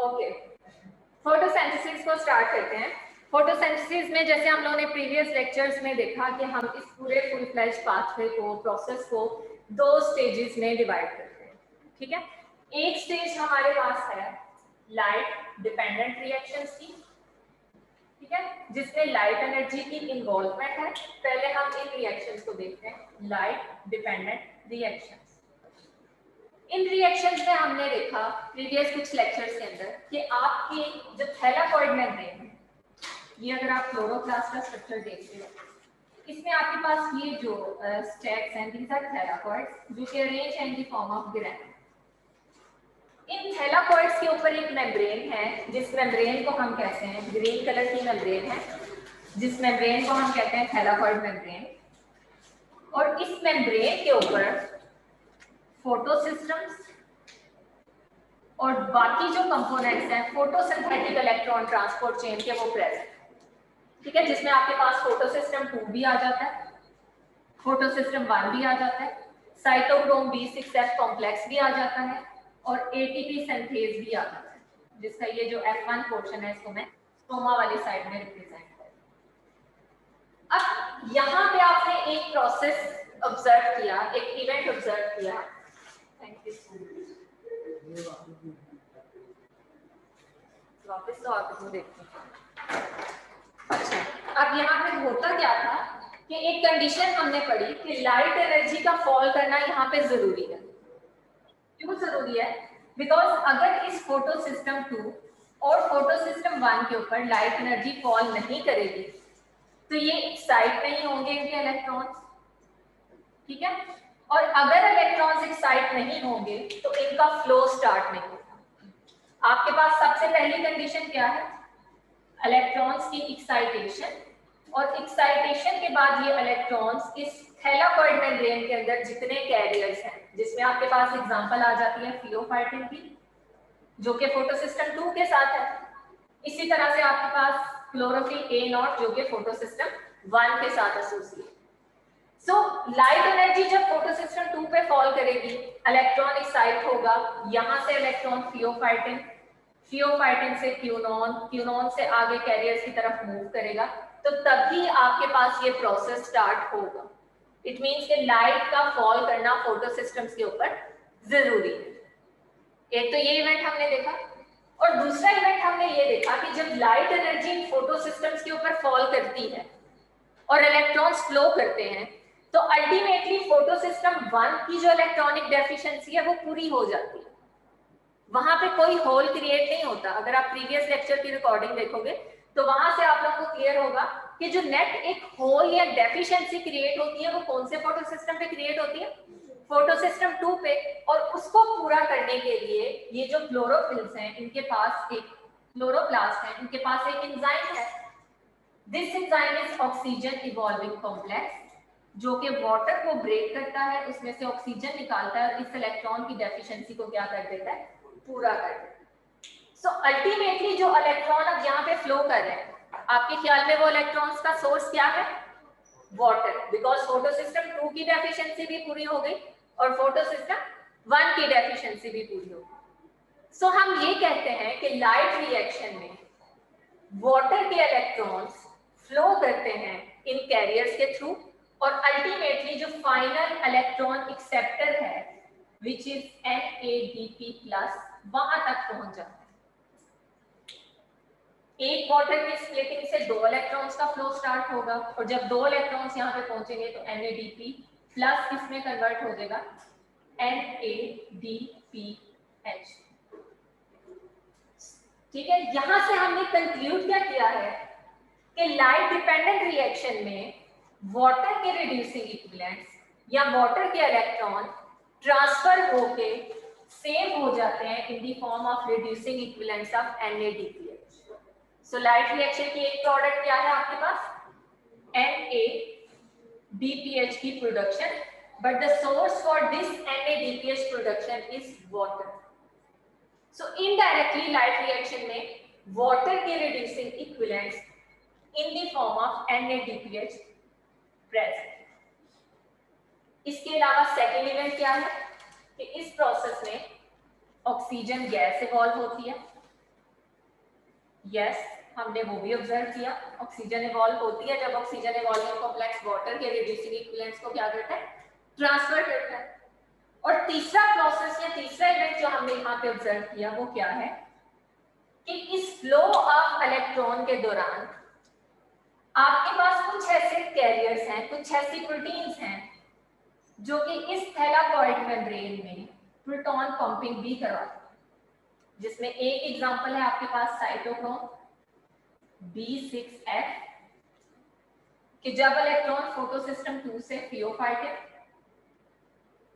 Okay, photosynthesis को start करते हैं। फोटोसिंथेसिस में जैसे हम लोगों ने प्रीवियस लेक्चर्स में देखा कि हम इस पूरे फुल फ्लैश पाथवे को, प्रोसेस को दो स्टेजेस में डिवाइड करते हैं। ठीक है, एक स्टेज हमारे पास है लाइट डिपेंडेंट रिएक्शंस की, ठीक है, जिसमें लाइट एनर्जी की इन्वॉल्वमेंट है। पहले हम इन रिएक्शंस को देखते हैं, लाइट डिपेंडेंट रिएक्शंस। इन रिएक्शंस में हमने देखा प्रीवियस कुछ लेक्चर्स के अंदर कि आपकी जो थैलाकॉइड मेम्ब्रेन है, ये अगर आप क्लोरोप्लास्ट का स्ट्रक्चर देखते हो, इसमें आपके पास ये जो स्टैक्स हैं, दीज आर थैलाकॉइड्स जो कि अरेंज हैं इन the form of granule. In thylakoids के ऊपर एक मेम्ब्रेन है, जिस मेम्ब्रेन को हम कहते हैं, ग्रीन कलर की मेम्ब्रेन है, जिस मेम्ब्रेन को हम कहते हैं थैलाकॉइड मेम्ब्रेन। और इस मेम्ब्रेन के ऊपर फोटोसिस्टम्स और बाकी जो कंपोनेंट्स हैं फोटोसिंथेटिक इलेक्ट्रॉन ट्रांसपोर्ट चेन के, वो प्रेजेंट, ठीक है, जिसमें आपके पास फोटोसिस्टम 2 भी आ जाता है, फोटोसिस्टम 1 भी आ जाता है, साइटोक्रोम B6F कॉम्प्लेक्स भी आ जाता है और एटीपी सिंथेज भी आ जाता है, जिसका ये जो F1 पोर्शन है इसको मैं स्टोमा वाली साइड में रिप्रेजेंट कर। अब यहाँ पे आपने एक प्रोसेस ऑब्जर्व किया, एक इवेंट ऑब्जर्व किया। Thank you so much. वापस तो आपको देखते हैं। अच्छा, अब यहाँ पे होता क्या था कि एक कंडीशन हमने पढ़ी कि लाइट एनर्जी का फॉल करना यहाँ पे जरूरी है। क्यों जरूरी है? बिकॉज अगर इस फोटो सिस्टम 2 और फोटो सिस्टम 1 के ऊपर लाइट एनर्जी फॉल नहीं करेगी तो ये एक्साइट नहीं होंगे इनके इलेक्ट्रॉन्स, ठीक है, और अगर इलेक्ट्रॉन्स एक्साइट नहीं होंगे तो इनका फ्लो स्टार्ट नहीं होगा। आपके पास सबसे पहली कंडीशन क्या है? इलेक्ट्रॉन्स की एक्साइटेशन, और एक्साइटेशन के बाद ये इलेक्ट्रॉन्स इस थैलाकॉइड मेम्ब्रेन के अंदर जितने कैरियर्स हैं, जिसमें आपके पास एग्जांपल आ जाती है फियोफाइटिन की, जो कि फोटोसिस्टम 2 के साथ है। इसी तरह से आपके पास क्लोरोफिल A0 जो कि फोटोसिस्टम 1 के साथ एसोसिएट। सो लाइट एनर्जी जब फोटोसिस्टम 2 पे फॉल करेगी, इलेक्ट्रॉन एक्साइट होगा, यहां से इलेक्ट्रॉन फियोफाइटिन, फियोफाइटिन से क्यूनॉन, क्यूनॉन से आगे कैरियर्स की तरफ मूव करेगा, तो तभी आपके पास ये प्रोसेस स्टार्ट होगा। इट मींस कि लाइट का फॉल करना फोटोसिस्टम्स के ऊपर जरूरी है। एक तो ये इवेंट हमने देखा, और दूसरा इवेंट हमने ये देखा कि जब लाइट एनर्जी फोटोसिस्टम्स के ऊपर फॉल करती है और इलेक्ट्रॉन्स फ्लो करते हैं, तो अल्टीमेटली फोटोसिस्टम 1 की जो इलेक्ट्रॉनिक डेफिशिएंसी है वो पूरी हो जाती है। वहां पे कोई होल क्रिएट नहीं होता। अगर आप प्रीवियस लेक्चर की रिकॉर्डिंग देखोगे तो वहां से आप लोगों को क्लियर होगा कि जो नेट एक होल या डेफिशिएंसी क्रिएट होती है वो कौन से फोटोसिस्टम पे क्रिएट होती है? फोटोसिस्टम 2 पे। और उसको पूरा करने के लिए ये जो क्लोरोफिल्स हैं, इनके पास एक क्लोरोप्लास्ट है, इनके पास एक एंजाइम है। This enzyme is oxygen evolving complex, जो कि वाटर को ब्रेक करता है, उसमें से ऑक्सीजन निकालता है और इस इलेक्ट्रॉन की डेफिशिएंसी को क्या कर देता है? पूरा कर देता है। सो अल्टीमेटली जो इलेक्ट्रॉन अब यहाँ पे फ्लो कर रहे हैं, आपके ख्याल में वो इलेक्ट्रॉन्स का सोर्स क्या है? वाटर, बिकॉज फोटोसिस्टम 2 की डेफिशिएंसी भी पूरी हो गई और फोटोसिस्टम 1 की डेफिशिएंसी भी पूरी हो गई। सो हम ये कहते हैं कि लाइट रिएक्शन में वाटर के इलेक्ट्रॉन्स फ्लो करते हैं इन कैरियर्स के थ्रू, और अल्टीमेटली जो फाइनल इलेक्ट्रॉन एक्सेप्टर है विच इज NADP+, वहां तक पहुंच जाता है। एक वाटर की स्प्लिटिंग से 2 इलेक्ट्रॉन्स का फ्लो स्टार्ट होगा, और जब 2 इलेक्ट्रॉन्स यहाँ पे पहुंचेंगे तो NADP+ इसमें कन्वर्ट हो जाएगा NADPH। ठीक है, यहां से हमने कंक्लूड क्या किया है कि लाइट डिपेंडेंट रिएक्शन में वाटर के रिड्यूसिंग इक्विवेलेंट्स या वाटर के इलेक्ट्रॉन ट्रांसफर होके सेम हो जाते हैं इन the form of reducing equivalents of NADPH। So light reaction की एक प्रोडक्ट क्या है आपके पास? NADPH की production, but the source for this NADPH production is water. So indirectly light reaction में वाटर के reducing equivalents in the form of NADPH present। इसके अलावा सेकेंड इवेंट क्या है कि इस प्रोसेस में ऑक्सीजन गैस इवॉल्व होती है, यस, हमने वो भी ऑब्जर्व किया। ऑक्सीजन इवॉल्व होती है जब ऑक्सीजन इवॉल्विंग कॉम्प्लेक्स वाटर के रिड्यूसिंग इक्विवेलेंट्स को क्या करता है, ट्रांसफर करता है। और तीसरा प्रोसेस या तीसरा इवेंट जो हमने यहाँ पे ऑब्जर्व किया वो क्या है कि इस फ्लो ऑफ इलेक्ट्रॉन के दौरान आपके पास कुछ ऐसे कैरियर्स हैं, कुछ ऐसी प्रोटीन्स हैं जो कि इस थैलाकॉइड मेम्ब्रेन में प्रोटॉन पंपिंग भी करवाते हैं, जिसमें एक एग्जांपल है आपके पास साइटोक्रोम B6F कि जब इलेक्ट्रॉन फोटोसिस्टम 2 से फियोफाइटिक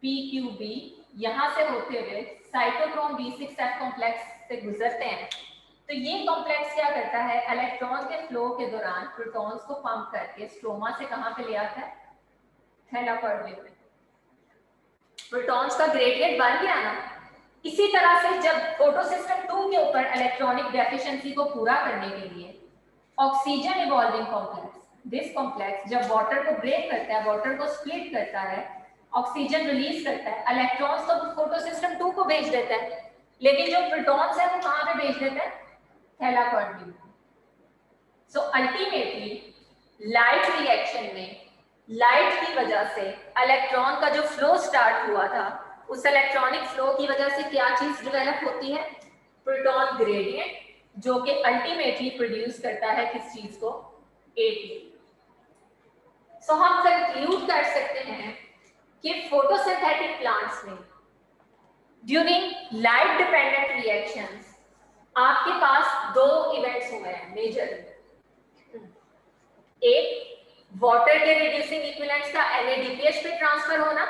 PQB यहां से होते हुए साइटोक्रोम B6F कॉम्प्लेक्स से गुजरते हैं, तो ये कॉम्प्लेक्स क्या करता है, इलेक्ट्रॉन के फ्लो के दौरान प्रोटॉन्स को पंप करके स्ट्रोमा से कहां पे ले आता है, थैलाकॉइड में। प्रोटॉन्स का ग्रेडियंट बन गया ना। इसी तरह से जब फोटोसिस्टम 2 के ऊपर इलेक्ट्रॉनिक डेफिशिएंसी को पूरा करने के लिए oxygen evolving complex, this complex जब वाटर को ब्रेक करता है, वाटर को स्प्लिट करता है, ऑक्सीजन रिलीज करता है, इलेक्ट्रॉन्स तो फोटोसिस्टम 2 को भेज देता है, लेकिन जो प्रोटॉन्स है वो कहां पे भेज देता है, थैलाकॉइड में। सो अल्टीमेटली लाइट रिएक्शन में लाइट की वजह से इलेक्ट्रॉन का जो फ्लो स्टार्ट हुआ था, उस इलेक्ट्रॉनिक फ्लो की वजह से क्या चीज डेवलप होती है, प्रोटॉन ग्रेडियंट, जो कि अल्टीमेटली प्रोड्यूस करता है किस चीज को, एटीपी। सो हम कंक्लूड कर सकते हैं कि फोटोसिंथेटिक प्लांट्स में ड्यूरिंग लाइट डिपेंडेंट रिएक्शंस आपके पास दो इवेंट्स हुए हैं मेजर। एक वाटर के रिड्यूसिंग इक्विवेलेंट्स का NADPH पे ट्रांसफर होना,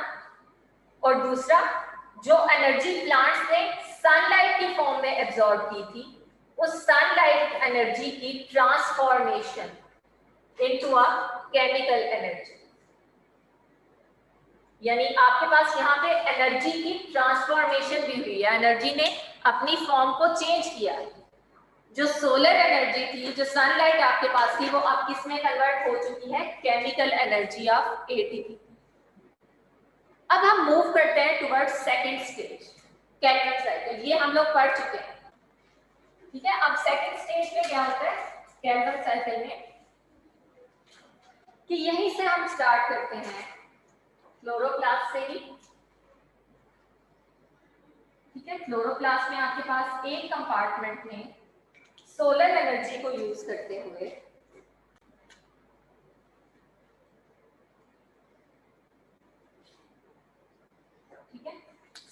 और दूसरा जो एनर्जी प्लांट्स ने सनलाइट की फॉर्म में एब्जॉर्ब की थी, उस सनलाइट एनर्जी की transformation into a chemical energy. यानी आपके पास यहाँ पे एनर्जी की ट्रांसफॉर्मेशन भी हुई है, एनर्जी ने अपनी फॉर्म को चेंज किया है। जो सोलर एनर्जी थी, जो सनलाइट आपके पास थी, वो अब किस में कन्वर्ट हो चुकी है, केमिकल एनर्जी ऑफ एटीपी। अब हम मूव करते हैं towards second stage, Calvin cycle. ये हम लोग पढ़ चुके हैं, ठीक है। अब सेकंड स्टेज में क्या होता है केल्विन साइकिल में, कि यहीं से हम स्टार्ट करते हैं क्लोरोप्लास्ट से ही, ठीक है। क्लोरोप्लास्ट में आपके पास एक कंपार्टमेंट में सोलर एनर्जी को यूज करते हुए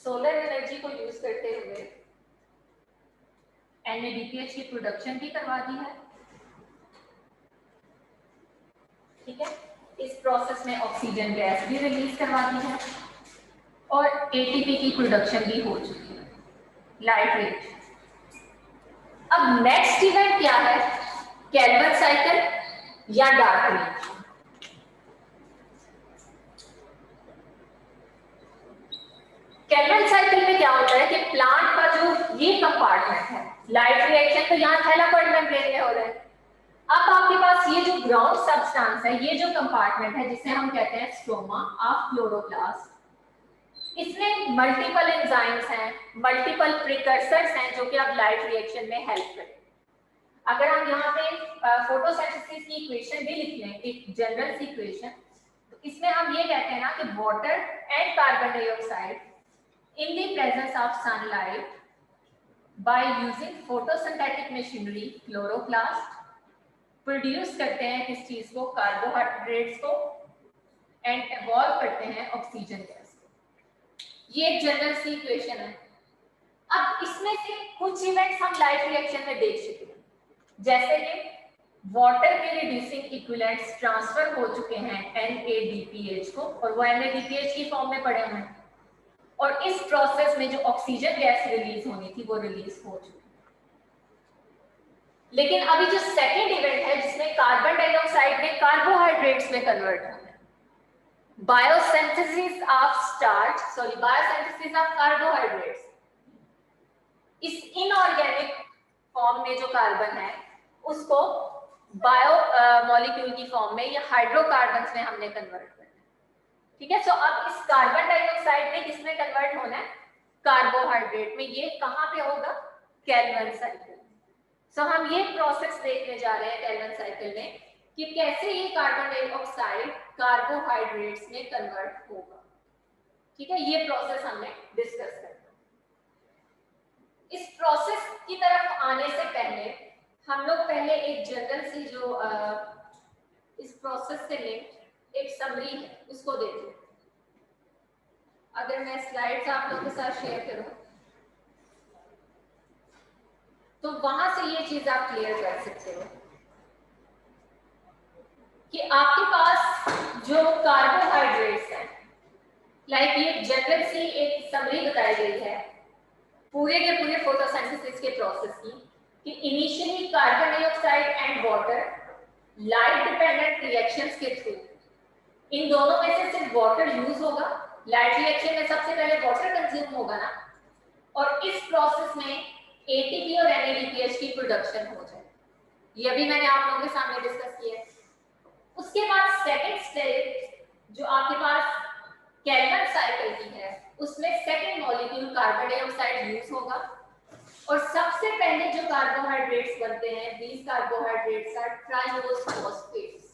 सोलर एनर्जी को यूज करते हुए NADPH की प्रोडक्शन भी करवा दी है, ठीक है। इस प्रोसेस में ऑक्सीजन गैस भी रिलीज करवा दी है और ATP की प्रोडक्शन भी हो चुकी है, लाइट रेंज। अब नेक्स्ट इवेंट क्या है, केल्विन साइकिल या डार्क रेंज। केल्विन साइकिल में क्या होता है कि प्लांट का जो ये कंपार्टमेंट है, लाइट रिएक्शन तो यहाँ थैलाकॉइड मेम्ब्रेन में हो रहा है। अब आपके पास ये जो ग्राउंड सब्सटेंस है, ये जो कंपार्टमेंट है जिसे हम कहते हैं स्ट्रोमा ऑफ क्लोरोप्लास्ट, इसमें मल्टीपल एंजाइम्स हैं, मल्टीपल प्रिकर्सर्स हैं जो कि अब लाइट रिएक्शन में हेल्प करें। अगर हम यहाँ पे फोटोसिंथेसिस की इक्वेशन भी लिख लें, एक जनरल सी इक्वेशन, तो इसमें हम ये कहते हैं ना कि water and carbon dioxide in the presence of sunlight by using photosynthetic machinery chloroplast produce करते हैं किस चीज को, कार्बोहाइड्रेट्स को, एंड इवॉल्व करते हैं ऑक्सीजन गैस को। ये एक जनरल सी इक्वेशन है। अब इसमें से कुछ इवेंट्स हम लाइट रिएक्शन में देख चुके हैं, जैसे कि वाटर के रिड्यूसिंग इक्विवेलेंट्स ट्रांसफर हो चुके हैं NADPH को, और वो NADPH की फॉर्म में पड़े हुए हैं, और इस प्रोसेस में जो ऑक्सीजन गैस रिलीज होनी थी वो रिलीज हो चुकी है। लेकिन अभी जो सेकंड इवेंट है जिसमें कार्बन डाइऑक्साइड ने कार्बोहाइड्रेट्स में कन्वर्ट होना है, biosynthesis of starch, sorry biosynthesis of carbohydrates, इस इनऑर्गेनिक फॉर्म में जो कार्बन है उसको बायो मॉलिक्यूल की फॉर्म में या हाइड्रोकार्बन्स में हमने कन्वर्ट करना है, ठीक है। सो अब इस कार्बन डाइऑक्साइड में किसमें कन्वर्ट होना है, कार्बोहाइड्रेट में। ये कहां पे होगा, केल्विन साइकिल। सो हम ये प्रोसेस देखने जा रहे हैं कैल्विन साइकिल में कि कैसे ये कार्बन डाइऑक्साइड कार्बोहाइड्रेट्स में कन्वर्ट होगा। ठीक है, ये प्रोसेस हमने डिस्कस करना। इस प्रोसेस की तरफ आने से पहले हम लोग पहले एक जनरल सी जो इस प्रोसेस से लिंक्ड एक समरी है उसको देखें। अगर मैं स्लाइड्स आप लोगों के साथ शेयर करूं तो वहां से ये चीज आप क्लियर कर सकते हो कि आपके पास जो कार्बोहाइड्रेट्स हैं, लाइक ये जनरल सी एक समरी बताई गई है पूरे के पूरे फोटोसिंथेसिस के प्रोसेस की कि initially carbon dioxide and water light dependent reactions के थ्रू, इन दोनों में से सिर्फ वाटर यूज होगा। लाइट रिएक्शन में सबसे पहले वाटर कंज्यूम होगा ना, और इस प्रोसेस में एटीपी और एनएडीपीएच की प्रोडक्शन हो जाए। ये भी मैंने आप लोगों के सामने डिस्कस किया है। उसके बाद सेकंड स्टेप जो आपके पास कैल्विन साइकिल की है, उसमें second molecule carbon dioxide use होगा, और सबसे पहले जो कार्बोहाइड्रेट्स बनते हैं, these carbohydrates are triose phosphates.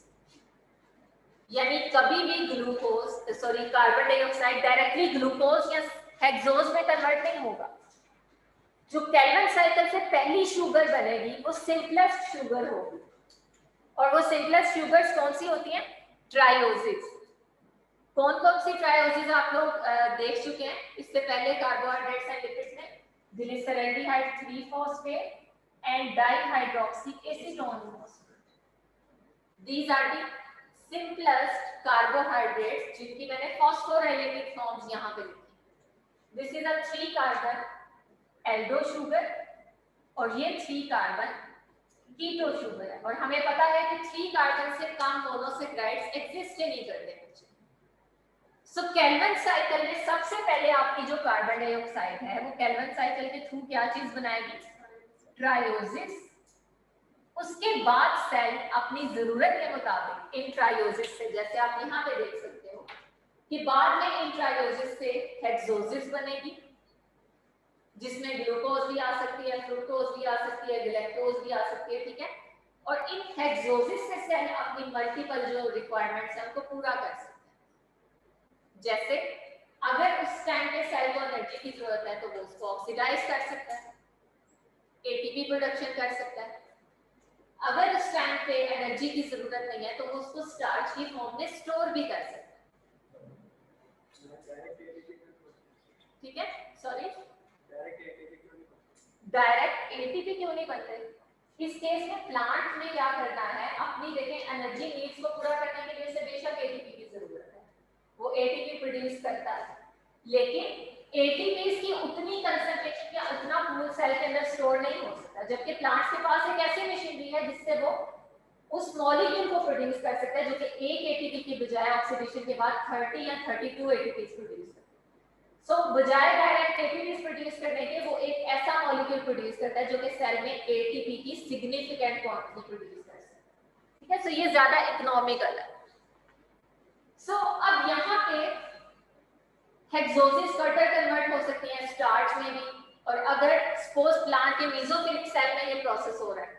यानी कभी भी कार्बन डाइऑक्साइड डायरेक्टली ग्लूकोज या हेक्सोज में कन्वर्ट नहीं होगा। जो कैल्विन साइकिल से पहली शुगर बनेगी वो सिंपलेस्ट शुगर होगी, और वो सिंपलेस्ट शुगर्स कौन सी होती हैं? ट्राइओसिस। कौन कौन सी ट्राइओसिस आप लोग देख चुके हैं इससे पहले कार्बोहाइड्रेट्स एंड लिपिड्स में? Glyceraldehyde 3 phosphate and dihydroxy acetone phosphate. These are the simplest carbohydrates जिनकी मैंने फॉस्फोराइलेटेड फॉर्म्स यहां पे लिखी। This is a 3 carbon aldo sugar, और ये 3 कार्बन कीटो शुगर है। और हमें पता है कि 3 कार्बन से कम मोनोसैकेराइड्स एग्जिस्ट नहीं करते। सो कैल्विन साइकिल में सबसे पहले आपकी जो कार्बन डाइऑक्साइड है वो कैल्विन साइकिल के थ्रू क्या चीज बनाएगी? ट्राइओसिस। उसके बाद सेल अपनी जरूरत के मुताबिक इन ट्राइओसिस से, जैसे आप यहाँ पे देख सकते हो कि बाद में इन ट्राइओसिस से हेक्सोसिस बनेगी, जिसमें ग्लूकोज भी आ सकती है, फ्रुक्टोज भी आ सकती है, गैलेक्टोज भी आ सकती है। ठीक है, और इन हेक्सोसिस से सेल अपनी मल्टीपल जो रिक्वायरमेंट्स है उनको पूरा कर सकते हैं। जैसे अगर उस टाइम पे सेल को एनर्जी की जरूरत है तो वो उसको ऑक्सीडाइज कर सकता है, एटीपी प्रोडक्शन कर सकता है। अगर उस टाइम पे एनर्जी की जरूरत नहीं है तो वो उसको स्टार्च की फॉर्म में स्टोर भी कर सकता है। ठीक है, सॉरी, डायरेक्ट एटीपी क्यों नहीं बनते? इस केस में प्लांट में क्या करना है, अपनी देखें एनर्जी नीड्स को पूरा करने के लिए उसे बेशक एटीपी की जरूरत है, वो एटीपी प्रोड्यूस करता है, लेकिन एटीपी की उतनी कंसंट्रेशन या उतना पूल सेल के अंदर स्टोर नहीं हो सकता। जबकि प्लांट्स के पास एक ऐसी मशीनरी है जिससे वो उस मॉलिक्यूल को प्रोड्यूस कर सकता है जो कि एक एटीपी की बजाय ऑक्सीडेशन के बाद 30 या 32 एटीपी प्रोड्यूस करता है। सो बजाय डायरेक्ट एटीपी प्रोड्यूस करने के वो एक ऐसा मॉलिक्यूल प्रोड्यूस करता है जो कि सेल में एटीपी की सिग्निफिकेंट क्वांटिटी प्रोड्यूस कर सकता है। ठीक है, सो ये ज्यादा इकोनॉमिकल है। सो अब यहाँ पे हेक्सोसिस फर्दर कन्वर्ट हो सकती है स्टार्च में भी, और अगर सपोज प्लांट के मेसोफिलिक सेल में ये प्रोसेस हो रहा है,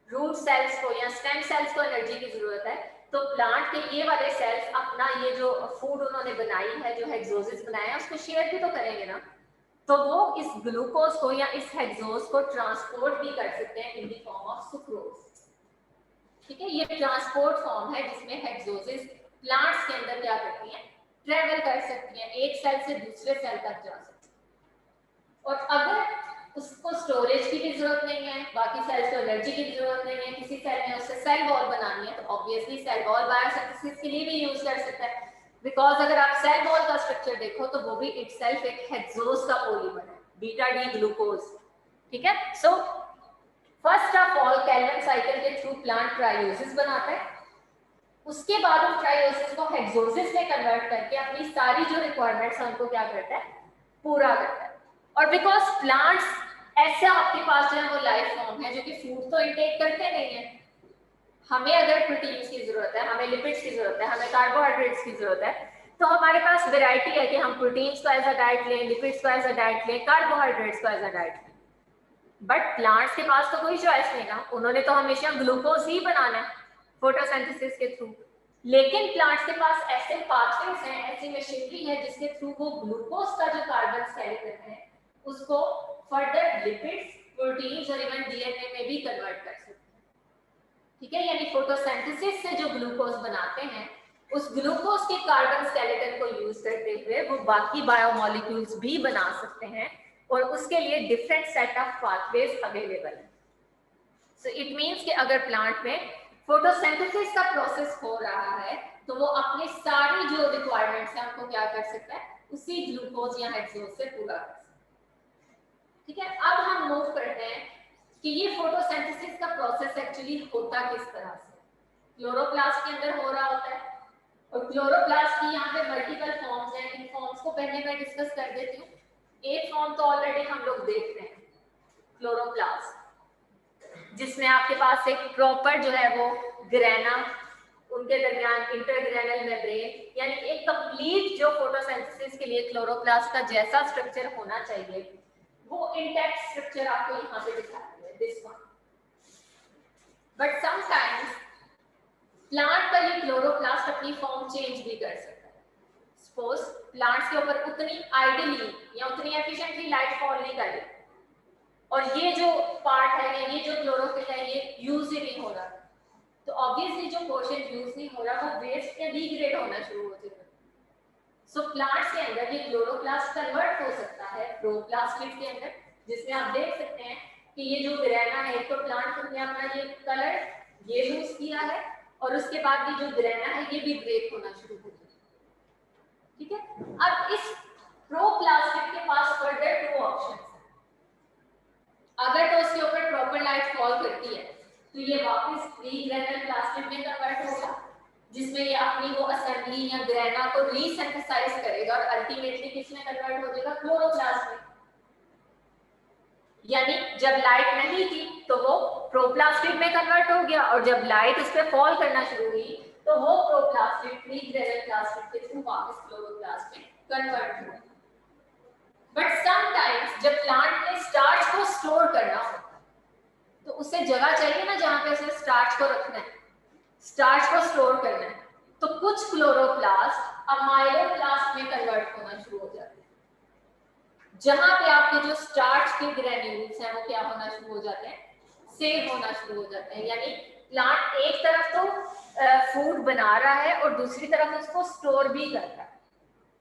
रूट सेल्स को या स्टेम सेल्स को एनर्जी की जरूरत है, तो प्लांट के ये वाले सेल्स अपना ये जो फूड उन्होंने बनाई है, जो हेक्सोसिस बनाया है, उसको शेयर भी तो करेंगे ना, तो वो इस ग्लूकोज को या इस हेक्सोस को ट्रांसपोर्ट भी कर सकते हैं इन द फॉर्म ऑफ सुक्रोज। ठीक है, ये ट्रांसपोर्ट फॉर्म है जिसमें हेक्सोसिस प्लांट्स के अंदर क्या करती हैं, ट्रेवल कर सकती हैं, एक सेल से दूसरे सेल तक जा सकती हैं। और अगर उसको स्टोरेज की भी जरूरत नहीं है, बाकी सेल्स को एनर्जी की जरूरत नहीं है, किसी सेल में उससे सेल वॉल बनानी है, तो ऑब्वियसली सेल वॉल बायोसिंथेसिस के लिए भी यूज कर सकता है। बिकॉज अगर आप सेल वॉल का स्ट्रक्चर देखो तो वो भी इटसेल्फ एक हेक्सोस का पॉलीमर है, बीटा डी ग्लूकोज। ठीक है, so first of all kelvin cycle के थ्रू प्लांट ट्राइओसिस बनाता है, उसके बाद उस ट्राइओसिस को हेक्सोसिस में कन्वर्ट करके अपनी सारी जो रिक्वायरमेंट्स हैं उनको क्या करता है, पूरा करता है। और बिकॉज प्लांट्स ऐसा आपके पास जो है वो लाइफ फॉर्म है जो कि फूड तो इंटेक करते नहीं है, हमें अगर प्रोटीन्स की जरूरत है, हमें लिपिड्स की जरूरत है, हमें कार्बोहाइड्रेट्स की जरूरत है, तो हमारे पास वैरायटी है कि हम प्रोटीन्स को एज अ डाइट लें, लिपिड्स को एज अ डाइट लें, कार्बोहाइड्रेट्स को एज अ डाइट लें। बट प्लांट्स के पास तो कोई चॉइस नहीं ना, उन्होंने तो हमेशा ग्लूकोज ही बनाना है फोटोसिंथेसिस के थ्रू। लेकिन प्लांट्स के पास ऐसे पाथवेज हैं, ऐसी मशीनरी है जिसके थ्रू वो ग्लूकोज का जो कार्बन स्केलेटन है उसको फर्दर लिपिड्स, प्रोटीन्स और इवन डीएनए में भी कन्वर्ट कर सकते हैं। ठीक है, यानी फोटोसिंथेसिस से जो ग्लूकोज बनाते हैं उस ग्लूकोज के कार्बन स्केलेटन को यूज करते हुए वो बाकी बायोमोलिक्यूल्स भी बना सकते हैं और उसके लिए different set of pathways available है। सो इट मींस कि अगर प्लांट में फोटोसिंथेसिस का प्रोसेस हो रहा है तो वो अपनी सारी जो रिक्वायरमेंट्स हैं उनको क्या कर सकता है, उसी ग्लूकोज या हेक्सोज से पूरा कर सकता है। ठीक है, अब हम मूव करते हैं कि ये फोटोसिंथेसिस का प्रोसेस एक्चुअली होता किस तरह से। क्लोरोप्लास्ट के अंदर हो रहा होता है और क्लोरोप्लास्ट की यहाँ पे मल्टीपल फॉर्म्स हैं। इन फॉर्म्स को पहले मैं डिस्कस कर देती हूँ। एक फॉर्म तो ऑलरेडी हम लोग देख रहे हैं, क्लोरोप्लास्ट, जिसमें आपके पास एक प्रॉपर जो है वो ग्रेना, उनके दरमियान इंटरग्रेनल मेम्ब्रेन, यानी एक कंप्लीट जो फोटोसिंथेसिस के लिए क्लोरोप्लास्ट का जैसा स्ट्रक्चर होना चाहिए वो इंटैक्ट स्ट्रक्चर आपको यहाँ पे दिखाया है, this one. But sometimes plant का ये क्लोरोप्लास्ट अपनी फॉर्म चेंज भी कर सकता है। सपोज प्लांट्स के ऊपर उतनी आइडियली या उतनी एफिशिएंटली लाइट फॉल नहीं कर रही और ये जो पार्ट है या ये जो क्लोरोफिल है ये यूज ही नहीं हो रहा, तो ऑब्वियसली जो पोर्शन यूज नहीं हो रहा वो वेस्ट या डिग्रेड होना शुरू हो जाएगा। सो प्लांट्स के अंदर ये क्लोरोप्लास्ट कन्वर्ट हो सकता है प्रोप्लास्टिड के अंदर, जिसमें आप देख सकते हैं कि ये जो ग्रेना है तो प्लांट ने अपना ये कलर ये लूज किया है और उसके बाद ये जो ग्रेना है ये भी ब्रेक होना शुरू हो गया। ठीक है, अब इस प्रोप्लास्टिड के पास फर्दर टू ऑप्शंस हैं। अगर तो उसके ऊपर प्रॉपर लाइट फॉल करती है तो ये वापस रीग्रेनल प्लास्टिड में कन्वर्ट होगा, जिसमें ये अपनी वो असेंबली या ग्रेना को रीसिंथेसाइज करेगा और अल्टीमेटली किसमें कन्वर्ट हो जाएगा, क्लोरोप्लास्ट में। यानी जब लाइट नहीं थी तो वो प्रोप्लास्टिड में कन्वर्ट हो गया और जब लाइट उस पर फॉल करना शुरू हुई तो वो प्रोप्लास्टिड रीग्रेनल प्लास्टिड के थ्रू वापस क्लोरोप्लास्ट में कन्वर्ट हुआ। बट समटाइम्स जब प्लांट में स्टार्च को स्टोर करना होता है तो उसे जगह चाहिए ना जहां पे उसे स्टार्च को रखना है, स्टार्च को स्टोर करना है, तो कुछ क्लोरोप्लास्ट अमाइलोप्लास्ट में कन्वर्ट होना शुरू हो जाते हैं, जहां पे आपके जो स्टार्च के ग्रेन्यूल्स हैं वो क्या होना शुरू हो जाते हैं, सेव होना शुरू हो जाते हैं। यानी प्लांट एक तरफ तो फूड बना रहा है और दूसरी तरफ उसको स्टोर भी कर रहा है।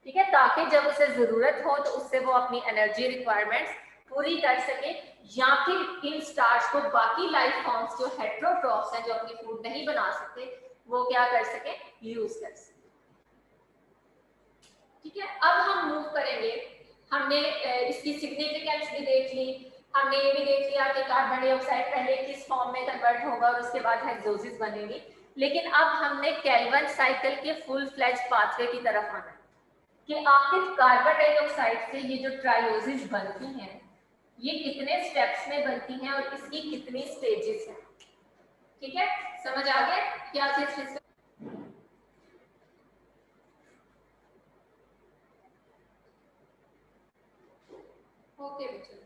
ठीक है, ताकि जब उसे जरूरत हो तो उससे वो अपनी एनर्जी रिक्वायरमेंट्स पूरी कर सके या फिर इन स्टार्च को बाकी लाइफ फॉर्म्स जो हेटेरोट्रॉफ्स हैं जो अपनी फूड नहीं बना सकते वो क्या कर सके, यूज कर सके। ठीक है, अब हम मूव करेंगे। हमने इसकी सिग्निफिकेंस भी देख ली, हमने ये भी देख लिया कि कार्बन डाइऑक्साइड पहले किस फॉर्म में कन्वर्ट होगा और उसके बाद हेक्सोसिस बनेगी। लेकिन अब हमने केल्विन साइकिल के फुल फ्लेज पाथवे की तरफ आना है कि आखिर कार्बन डाइऑक्साइड से ये जो ट्रायोसिस बनती हैं ये कितने स्टेप्स में बनती हैं और इसकी कितनी स्टेजेस हैं। ठीक है, समझ आ गया क्या चीज? ओके बच्चों,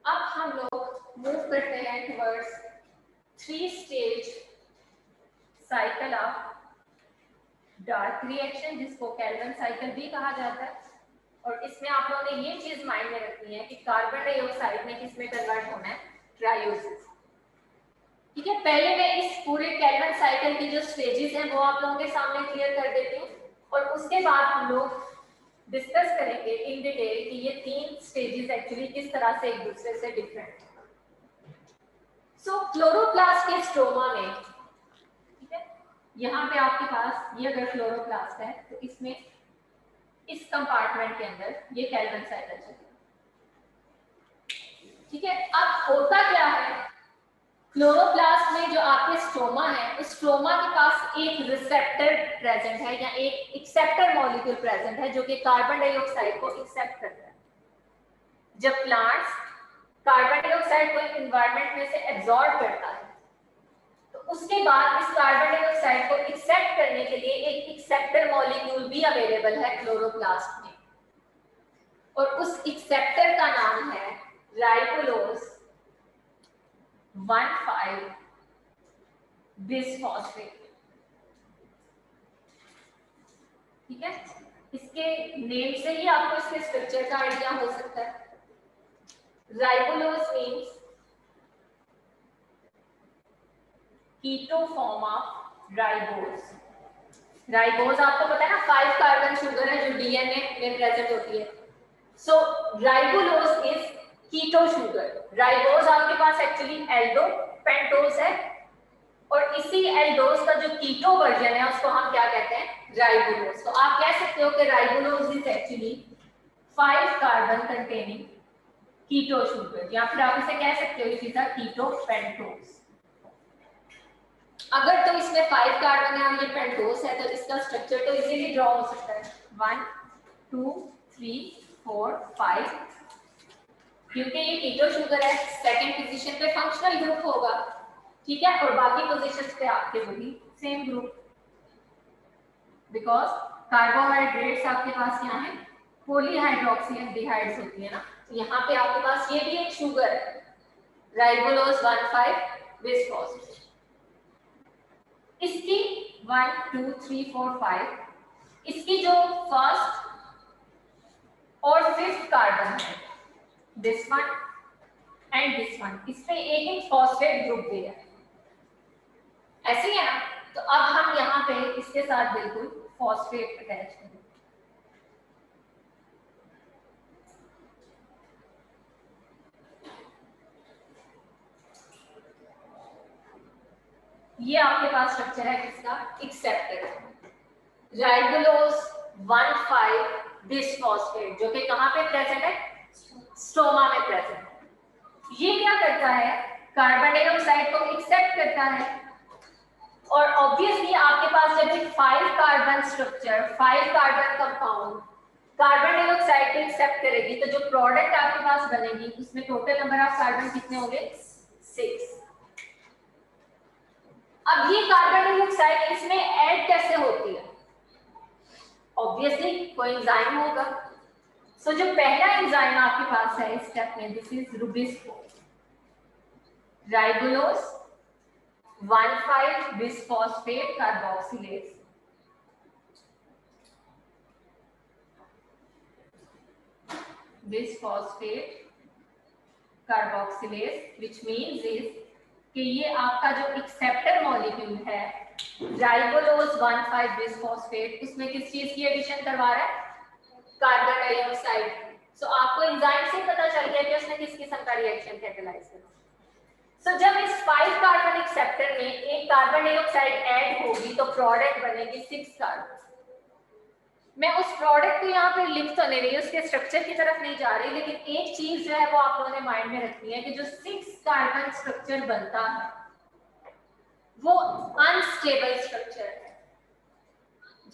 अब हम लोग मूव करते हैं towards 3 stage cycle of dark reaction, जिसको केल्विन साइकिल भी कहा जाता है। और इसमें आप लोगों ने ये चीज माइंड में रखनी है कि कार्बन डाइऑक्साइड में किसमें कन्वर्ट होना है, ट्रायोसिस। ठीक है, पहले मैं इस पूरे केल्विन साइकिल की जो स्टेजेस हैं वो आप लोगों के सामने क्लियर कर देती हूँ और उसके बाद हम लोग डिस्कस करेंगे इन डिटेल कि ये 3 स्टेजेस एक्चुअली किस तरह से एक दूसरे से डिफरेंट है। सो क्लोरोप्लास्ट के स्ट्रोमा में, ठीक है, यहाँ पे आपके पास ये अगर क्लोरोप्लास्ट है तो इसमें इस कंपार्टमेंट के अंदर ये केल्विन साइकिल चलेगा। ठीक है, अब होता क्या है, क्लोरोप्लास्ट में जो आपके स्ट्रोमा है उस स्ट्रोमा के पास एक रिसेप्टर प्रेजेंट है या एक एक्सेप्टर मॉलिक्यूल प्रेजेंट है जो कि कार्बन डाइऑक्साइड को एक्सेप्ट करता है। जब प्लांट्स कार्बन डाइऑक्साइड को एनवायरनमेंट में से एब्जॉर्ब करता है तो उसके बाद इस कार्बन डाइऑक्साइड को एक्सेप्ट करने के लिए एक एक्सेप्टर मॉलिक्यूल भी अवेलेबल है क्लोरोप्लास्ट में और उस एक्सेप्टर का नाम है राइबोलोज 1,5 बिसफॉस्फेट। ठीक है, इसके नेम से ही आपको इसके स्ट्रक्चर का आइडिया हो सकता है। Ribulose means keto form of ribose. Ribose आपको पता है ना 5 कार्बन शुगर है जो डीएनए में प्रेजेंट होती है। So ribulose is keto sugar. Ribose आपके पास एक्चुअली एल्डो पेंटोज है और इसी एल्डोज का जो कीटो वर्जन है उसको हम क्या कहते हैं, राइबोलोज। तो आप कह सकते हो कि ribulose is actually 5 carbon containing keto sugar, या फिर आप इसे कह सकते हो it is a keto pentose. अगर तो इसमें 5 कार्बन है और ये पेंटोज है तो इसका स्ट्रक्चर तो इजीली ड्रॉ हो सकता है 1 2 3 4 5, क्योंकि ये कीटो शुगर है, सेकंड पोजीशन पे फंक्शनल ग्रुप होगा। ठीक है, और बाकी पोजीशंस पे आपके वही सेम ग्रुप, बिकॉज कार्बोहाइड्रेट्स आपके पास यहाँ है पॉलीहाइड्रोक्सी एल्डिहाइड्स होती है ना, यहाँ पे आपके पास ये भी एक शुगर है राइबोलोज 1,5 बिसफॉस्फेट। इसकी 1 2 3 4 5, इसकी जो फर्स्ट और फिफ्थ कार्बन है this one and this one, इसमें एक एक फॉस्फेट ग्रुप भी है, ऐसे ही है ना। तो अब हम यहाँ पे इसके साथ बिल्कुल फॉस्फेट अटैच करें। ये आपके पास स्ट्रक्चर है किसका, एक्सेप्टर राइबोलोज 1,5 बिसफॉस्फेट, जो कि कहाँ पे प्रेजेंट है, स्टोमा में प्रेजेंट है। ये क्या करता है, कार्बन डाइऑक्साइड को एक्सेप्ट करता है और ऑब्वियसली आपके पास जब एक 5 carbon structure 5 carbon compound carbon dioxide को एक्सेप्ट करेगी तो जो प्रोडक्ट आपके पास बनेगी उसमें टोटल नंबर ऑफ कार्बन कितने होंगे, 6। अब ये कार्बन डाइऑक्साइड इसमें ऐड कैसे होती है, ऑब्वियसली कोई एंजाइम होगा। सो जो पहला एंजाइम आपके पास है इस स्टेप में, this is Rubisco राइबोलोज 1,5 bisphosphate carboxylase. Bisphosphate carboxylase which means is कि ये आपका जो एक्सेप्टर मॉलिक्यूल है राइबोलोज 1,5 बिसफॉस्फेट, उसमें किस चीज की एडिशन करवा रहा है, कार्बन डाइऑक्साइड। सो आपको एंजाइम से पता चल गया कि उसने किस किस्म का रिएक्शन कैटेलाइज करना। सो जब इस 5 कार्बन एक्सेप्टर में एक कार्बन डाइऑक्साइड ऐड होगी तो प्रोडक्ट बनेगी 6 कार्बन। मैं उस प्रोडक्ट को यहाँ पे लिख तो नहीं रही, उसके स्ट्रक्चर की तरफ नहीं जा रही, लेकिन एक चीज जो है वो आप लोगों ने माइंड में रखनी है कि जो 6 कार्बन स्ट्रक्चर बनता है वो अनस्टेबल स्ट्रक्चर है।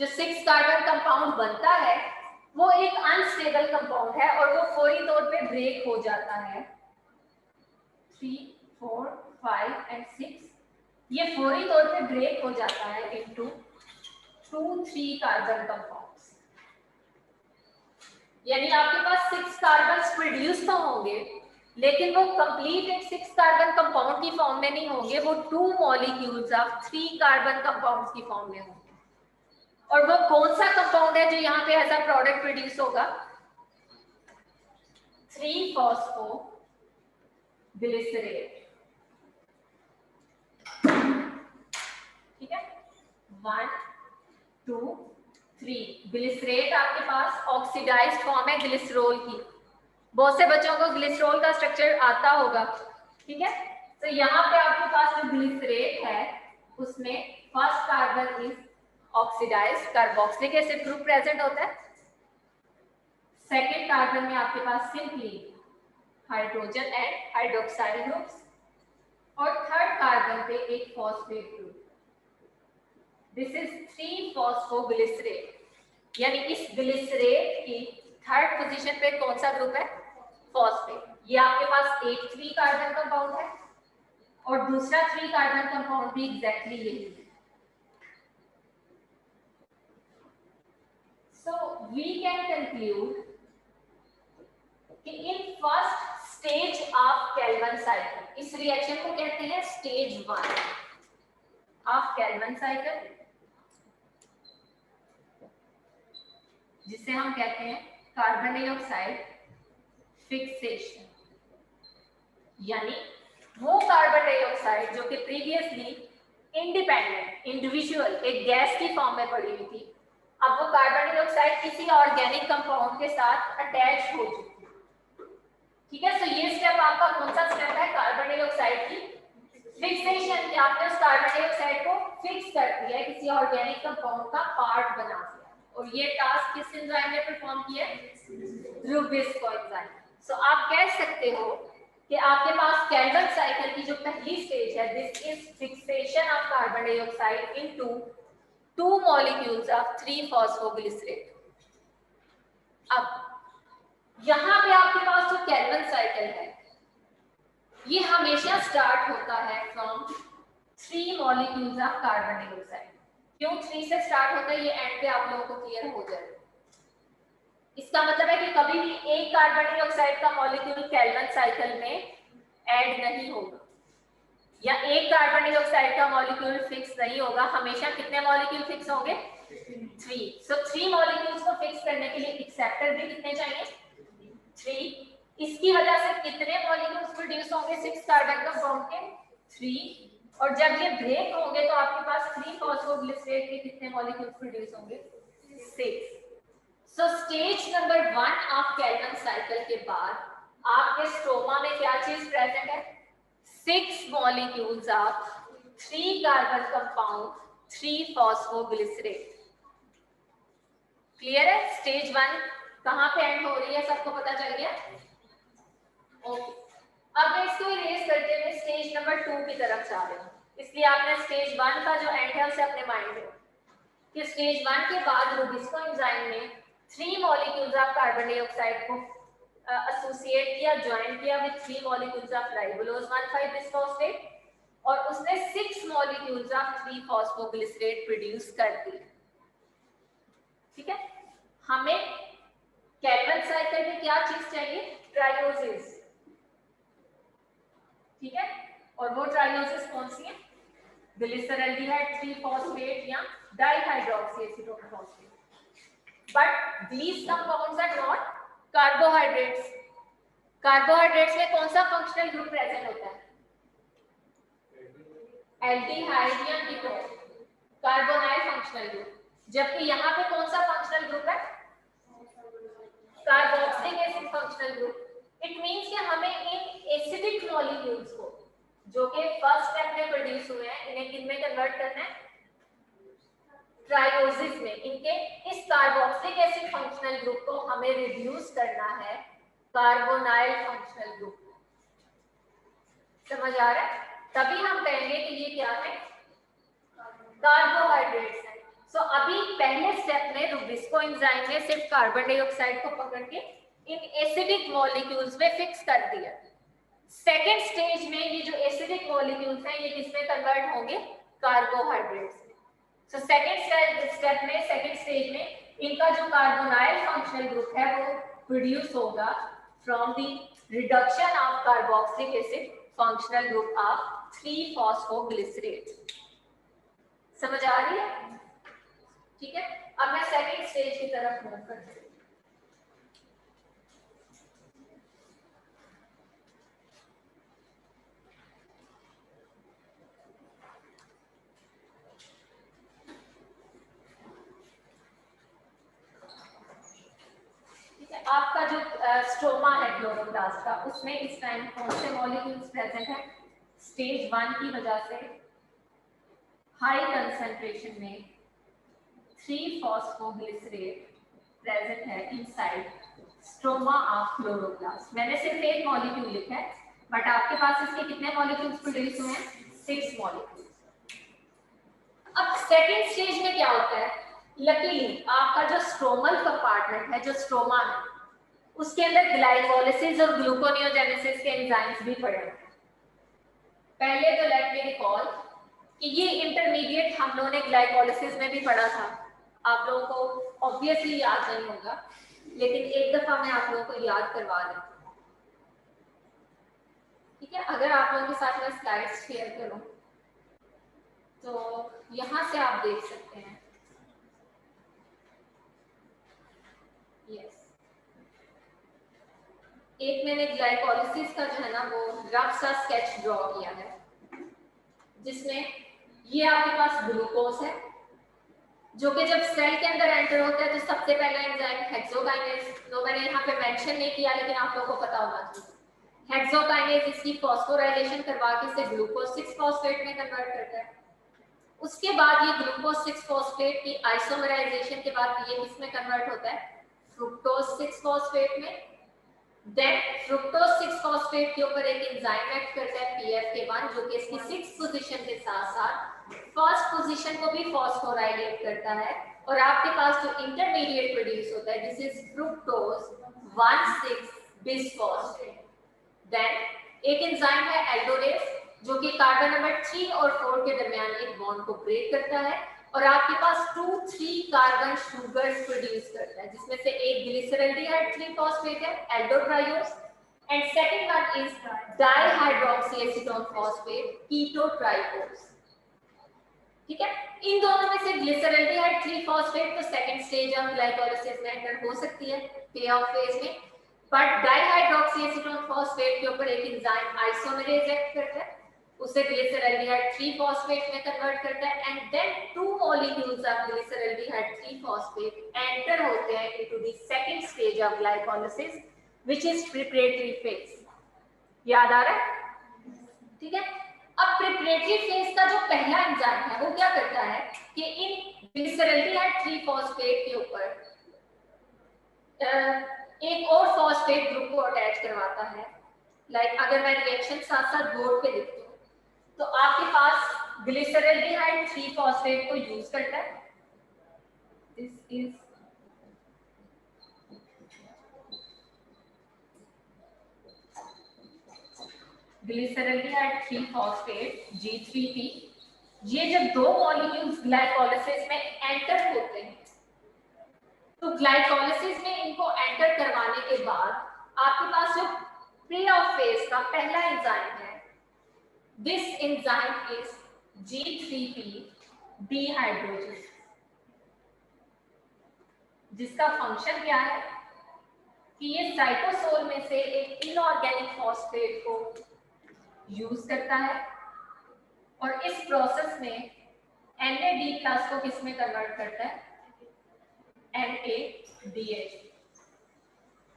जो 6 कार्बन कंपाउंड बनता है वो एक अनस्टेबल कंपाउंड है और वो फौरी तौर पे ब्रेक हो जाता है 3 4 5 एंड 6, ये फौरी तौर पे ब्रेक हो जाता है इनटू 2-3 कार्बन कंपाउंड्स। यानी आपके पास 6 कार्बन्स प्रोड्यूस तो होंगे लेकिन वो कंप्लीट एक 6 कार्बन कंपाउंड की फॉर्म में नहीं होंगे, वो 2 मॉलिक्यूल्स ऑफ 3 कार्बन कंपाउंड्स की फॉर्म में होंगे। और वो कौन सा कंपाउंड है जो यहाँ पे ऐसा प्रोडक्ट प्रोड्यूस होगा, 3-फॉस्फो ग्लिसरेट। ठीक है, 1 2 3 ग्लिसरेट आपके पास ऑक्सीडाइज्ड फॉर्म है ग्लिसरॉल की। बहुत से बच्चों को ग्लिसरॉल का स्ट्रक्चर आता होगा। ठीक है, तो यहाँ पे आपके पास जो ग्लिसरेट है उसमें first carbon is oxidised carboxylic acid group present होता है, सेकेंड कार्बन में आपके पास simply hydrogen and hydroxyl groups और थर्ड कार्बन पे एक phosphate group. This is three phosphoglycerate. यानी इस ग्लिसरेट की थर्ड पोजीशन पे कौन सा ग्रुप है, फॉस्फेट। ये आपके पास एक 3 कार्बन कंपाउंड है और दूसरा 3 कार्बन कंपाउंड भी एग्जैक्टली यही है। So we can conclude कि in first stage of Calvin cycle. इस रिएक्शन को कहते हैं स्टेज 1 ऑफ कैल्विन साइकिल, जिसे हम कहते हैं कार्बन डाइऑक्साइड फिक्सेशन। यानी वो कार्बन डाइऑक्साइड जो कि प्रीवियसली इंडिपेंडेंट इंडिविजुअल एक गैस की फॉर्म में पड़ी हुई थी, अब वो कार्बन डाइऑक्साइड किसी ऑर्गेनिक कंपाउंड के साथ अटैच हो चुकी है। ठीक है, तो ये स्टेप आपका कौन सा स्टेप है? कार्बन डाइऑक्साइड की फिक्सेशन। कि आपने उस कार्बन डाइऑक्साइड को फिक्स कर दिया है, किसी ऑर्गेनिक कंपाउंड का पार्ट बना दिया। और ये टास्क किस एंजाइम ने परफॉर्म किया है? Rubisco enzyme. सो आप कह सकते हो कि आपके पास कैल्विन साइकिल की जो पहली स्टेज है, this is fixation of carbon dioxide into 2 molecules of three phosphoglycerate. अब यहाँ पे आपके पास जो कैल्विन साइकिल है, ये हमेशा स्टार्ट होता है from 3 molecules of carbon dioxide. क्यों 3 से स्टार्ट होता है, ये एंड पे आप लोगों को क्लियर हो जाएगा। इसका मतलब है कि कभी भी एक कार्बन डाइऑक्साइड का मॉलिक्यूल कैल्विन साइकिल में ऐड नहीं होगा, या एक कार्बन डाइऑक्साइड का मॉलिक्यूल फिक्स नहीं होगा। हमेशा कितने मॉलिक्यूल फिक्स होंगे? 3। सो 3 मॉलिक्यूल्स को फिक्स करने के लिए एक्सेप्टर भी कितने चाहिए? 3। इसकी वजह से कितने मॉलिक्यूल्स प्रोड्यूस होंगे 6 कार्बन कंपाउंड के? 3। और जब ये ब्रेक होंगे तो आपके पास 3-फॉस्फोग्लिसरेट के कितने मॉलिक्यूल्स प्रोड्यूस होंगे? 6। So stage number 1 of Calvin cycle के बाद आपके स्ट्रोमा में क्या चीज प्रेजेंट है? 6 molecules of 3 carbon compound three phosphoglycerate. Clear है? स्टेज 1 कहां पे एंड हो रही है, सबको पता चल गया? ओके, अब मैं इसको इरेज करके मैं स्टेज नंबर 2 की तरफ जा रही हूँ। इसलिए आपने स्टेज 1 का जो एंड है उसे अपने माइंड में कि स्टेज 1 के बाद रुबिस्को एंजाइम ने 3 मॉलिक्यूल्स ऑफ कार्बन डाइऑक्साइड को एसोसिएट किया, ज्वाइन किया विद 3 मॉलिक्यूल्स ऑफ राइबोलोज 1,5-बिसफॉस्फेट, और उसने 6 मॉलिक्यूल्स ऑफ 3-फॉस्फोग्लिसरेट प्रोड्यूस कर दी। ठीक है, हमें कैल्विन साइकिल में क्या चीज चाहिए? ट्रायोसिस। ठीक है, और वो ट्रायोसिस कौन सी है? ग्लिसरल्डिहाइड 3-फॉस्फेट या dihydroxyacetone. But these compounds are not carbohydrates. Carbohydrates में कौन सा फंक्शनल ग्रुप प्रेजेंट होता है? एल्डिहाइड या कीटोन, कार्बोनाइल फंक्शनल ग्रुप। जबकि यहाँ पे कौन सा फंक्शनल ग्रुप है? Carboxylic acid functional group. It means कि हमें इन एसिडिक मॉलिक्यूल्स को जो कि फर्स्ट स्टेप में प्रोड्यूस हुए हैं, इन्हें किन में कन्वर्ट करना है? ट्रायोसिस में। इनके इस कार्बोक्सिलिक एसिड फंक्शनल ग्रुप को हमें रिड्यूस करना है कार्बोनाइल फंक्शनल ग्रुप। समझ आ रहा है? तभी हम कहेंगे कि ये क्या है? कार्बोहाइड्रेट्स है। सो अभी पहले स्टेप में रुबिस्को एंजाइम ने सिर्फ कार्बन डाइऑक्साइड को पकड़ के इन एसिडिक मॉलिक्यूल्स में फिक्स कर दिया। सेकेंड स्टेज में ये जो एसिडिक मॉलिक्यूल्स हैं, ये किसमें कन्वर्ट होंगे? कार्बोहाइड्रेट्स। सो सेकेंड स्टेप में, सेकेंड स्टेज में इनका जो कार्बोनाइल फंक्शनल ग्रुप है वो प्रोड्यूस होगा from the reduction of carboxylic acid functional group of three phosphoglycerate. समझ आ रही है? ठीक है, अब मैं सेकेंड स्टेज की तरफ मूव करती हूँ। आपका जो स्ट्रोमा है क्लोरोप्लास्ट का, उसमें इस टाइम कौन से मॉलिक्यूल्स प्रेजेंट हैं? स्टेज 1 की वजह से हाई कंसंट्रेशन में 3-फॉस्फोग्लिसरेट प्रेजेंट है इनसाइड स्ट्रोमा ऑफ क्लोरोप्लास्ट। मैंने सिर्फ एक मॉलिक्यूल लिखा है, बट आपके पास इसके कितने मॉलिक्यूल्स प्रोड्यूस हुए हैं? 6 मॉलिक्यूल्स। अब सेकेंड स्टेज में क्या होता है? लकीली आपका जो स्ट्रोमल कंपार्टमेंट है, जो स्ट्रोमा है, उसके अंदर ग्लाइकोलाइसिस और ग्लूकोनियोजेनेसिस के एंजाइम्स भी पड़े हैं। पहले तो लेट मी रिकॉल कि ये इंटरमीडिएट हम लोगों ने ग्लाइकोलाइसिस में भी पढ़ा था। आप लोगों को ऑब्वियसली याद नहीं होगा, लेकिन एक दफा मैं आप लोगों को याद करवा देती हूँ। ठीक है, अगर आप लोगों के साथ मैं स्लाइड्स शेयर करूं तो यहां से आप देख सकते हैं। यस, एक मैंने ग्लाइकोलिसिस का जो है ना वो रफ सा स्केच ड्रॉ किया है, जिसमें ये आपके पास ग्लूकोज है जो कि जब सेल के अंदर एंटर होता है तो सबसे पहला एंजाइम हेक्सोकाइनेज, तो मैंने यहाँ पे मेंशन नहीं किया लेकिन आप लोगों को पता होना चाहिए। हेक्सोकाइनेज इसकी फॉस्फोराइलेशन करवा के इसे ग्लूकोज 6 फॉस्फेट में कन्वर्ट करता है। उसके बाद ये ग्लूकोज 6 फॉस्फेट की आइसोमराइजेशन के बाद ये किस में कन्वर्ट होता है, फ्रुक्टोज 6 फॉस्फेट में। देन फ्रुक्टोज 6 फॉस्फेट के ऊपर एक एंजाइम एक्ट करता है PFK1 जो कि इसकी 6th पोजीशन के साथ साथ फर्स्ट पोजीशन को भी फॉस्फोराइलेट करता है, और आपके पास जो इंटरमीडिएट प्रोड्यूस होता है this is fructose 1,6 bisphosphate. Then एक एंजाइम है एल्डोरेज जो कि कार्बन नंबर 3 और 4 के दरमियान एक बॉन्ड को ब्रेक करता है और आपके पास 2-3 कार्बन शुगर्स प्रोड्यूस करता है, जिसमें से एक ग्लिसरल्डिहाइड 3 फॉस्फेट है aldotriose, and second one is dihydroxyacetone phosphate ketotriose. ठीक है, इन दोनों में से ग्लिसरल्डिहाइड 3 फॉस्फेट तो सेकंड स्टेज ऑफ ग्लाइकोलिसिस में एंटर हो सकती है पे ऑफ फेज में, बट डाइहाइड्रोक्सीएसीटोन फॉस्फेट के ऊपर एक एंजाइम आइसोमेरेज एक्ट करता है, उसे ग्लिसरल्डिहाइड 3 फॉस्फेट में कन्वर्ट करता है, and then 2 molecules of glyceraldehyde 3 phosphate enter होते हैं into the second stage of glycolysis which is preparatory phase. याद आ रहा है? ठीक है, अब प्रिपरेटरी फेज का जो पहला एंजाइम है वो क्या करता है कि इन ग्लिसरल्डिहाइड 3 फॉस्फेट के ऊपर एक और फॉस्फेट ग्रुप को अटैच करवाता है। लाइक अगर मैं रिएक्शन साथ साथ बोर्ड पे लिखती हूँ तो आपके पास ग्लिसरल्डिहाइड 3 फॉस्फेट को यूज करता है, this is glyceraldehyde 3 phosphate G3P। ये जब दो मॉलिक्यूल्स ग्लाइकोलिसिस में एंटर होते हैं तो ग्लाइकोलिसिस में इनको एंटर करवाने के बाद आपके पास जो प्री ऑफ फेज का पहला एंजाइम है दिस एंजाइम इज G3P डिहाइड्रोजेनेज, जिसका फंक्शन क्या है कि ये साइटोसोल में से एक इनऑर्गेनिक फॉस्फेट को यूज करता है और इस प्रोसेस में NAD+ को किस में कन्वर्ट करता है, NADH,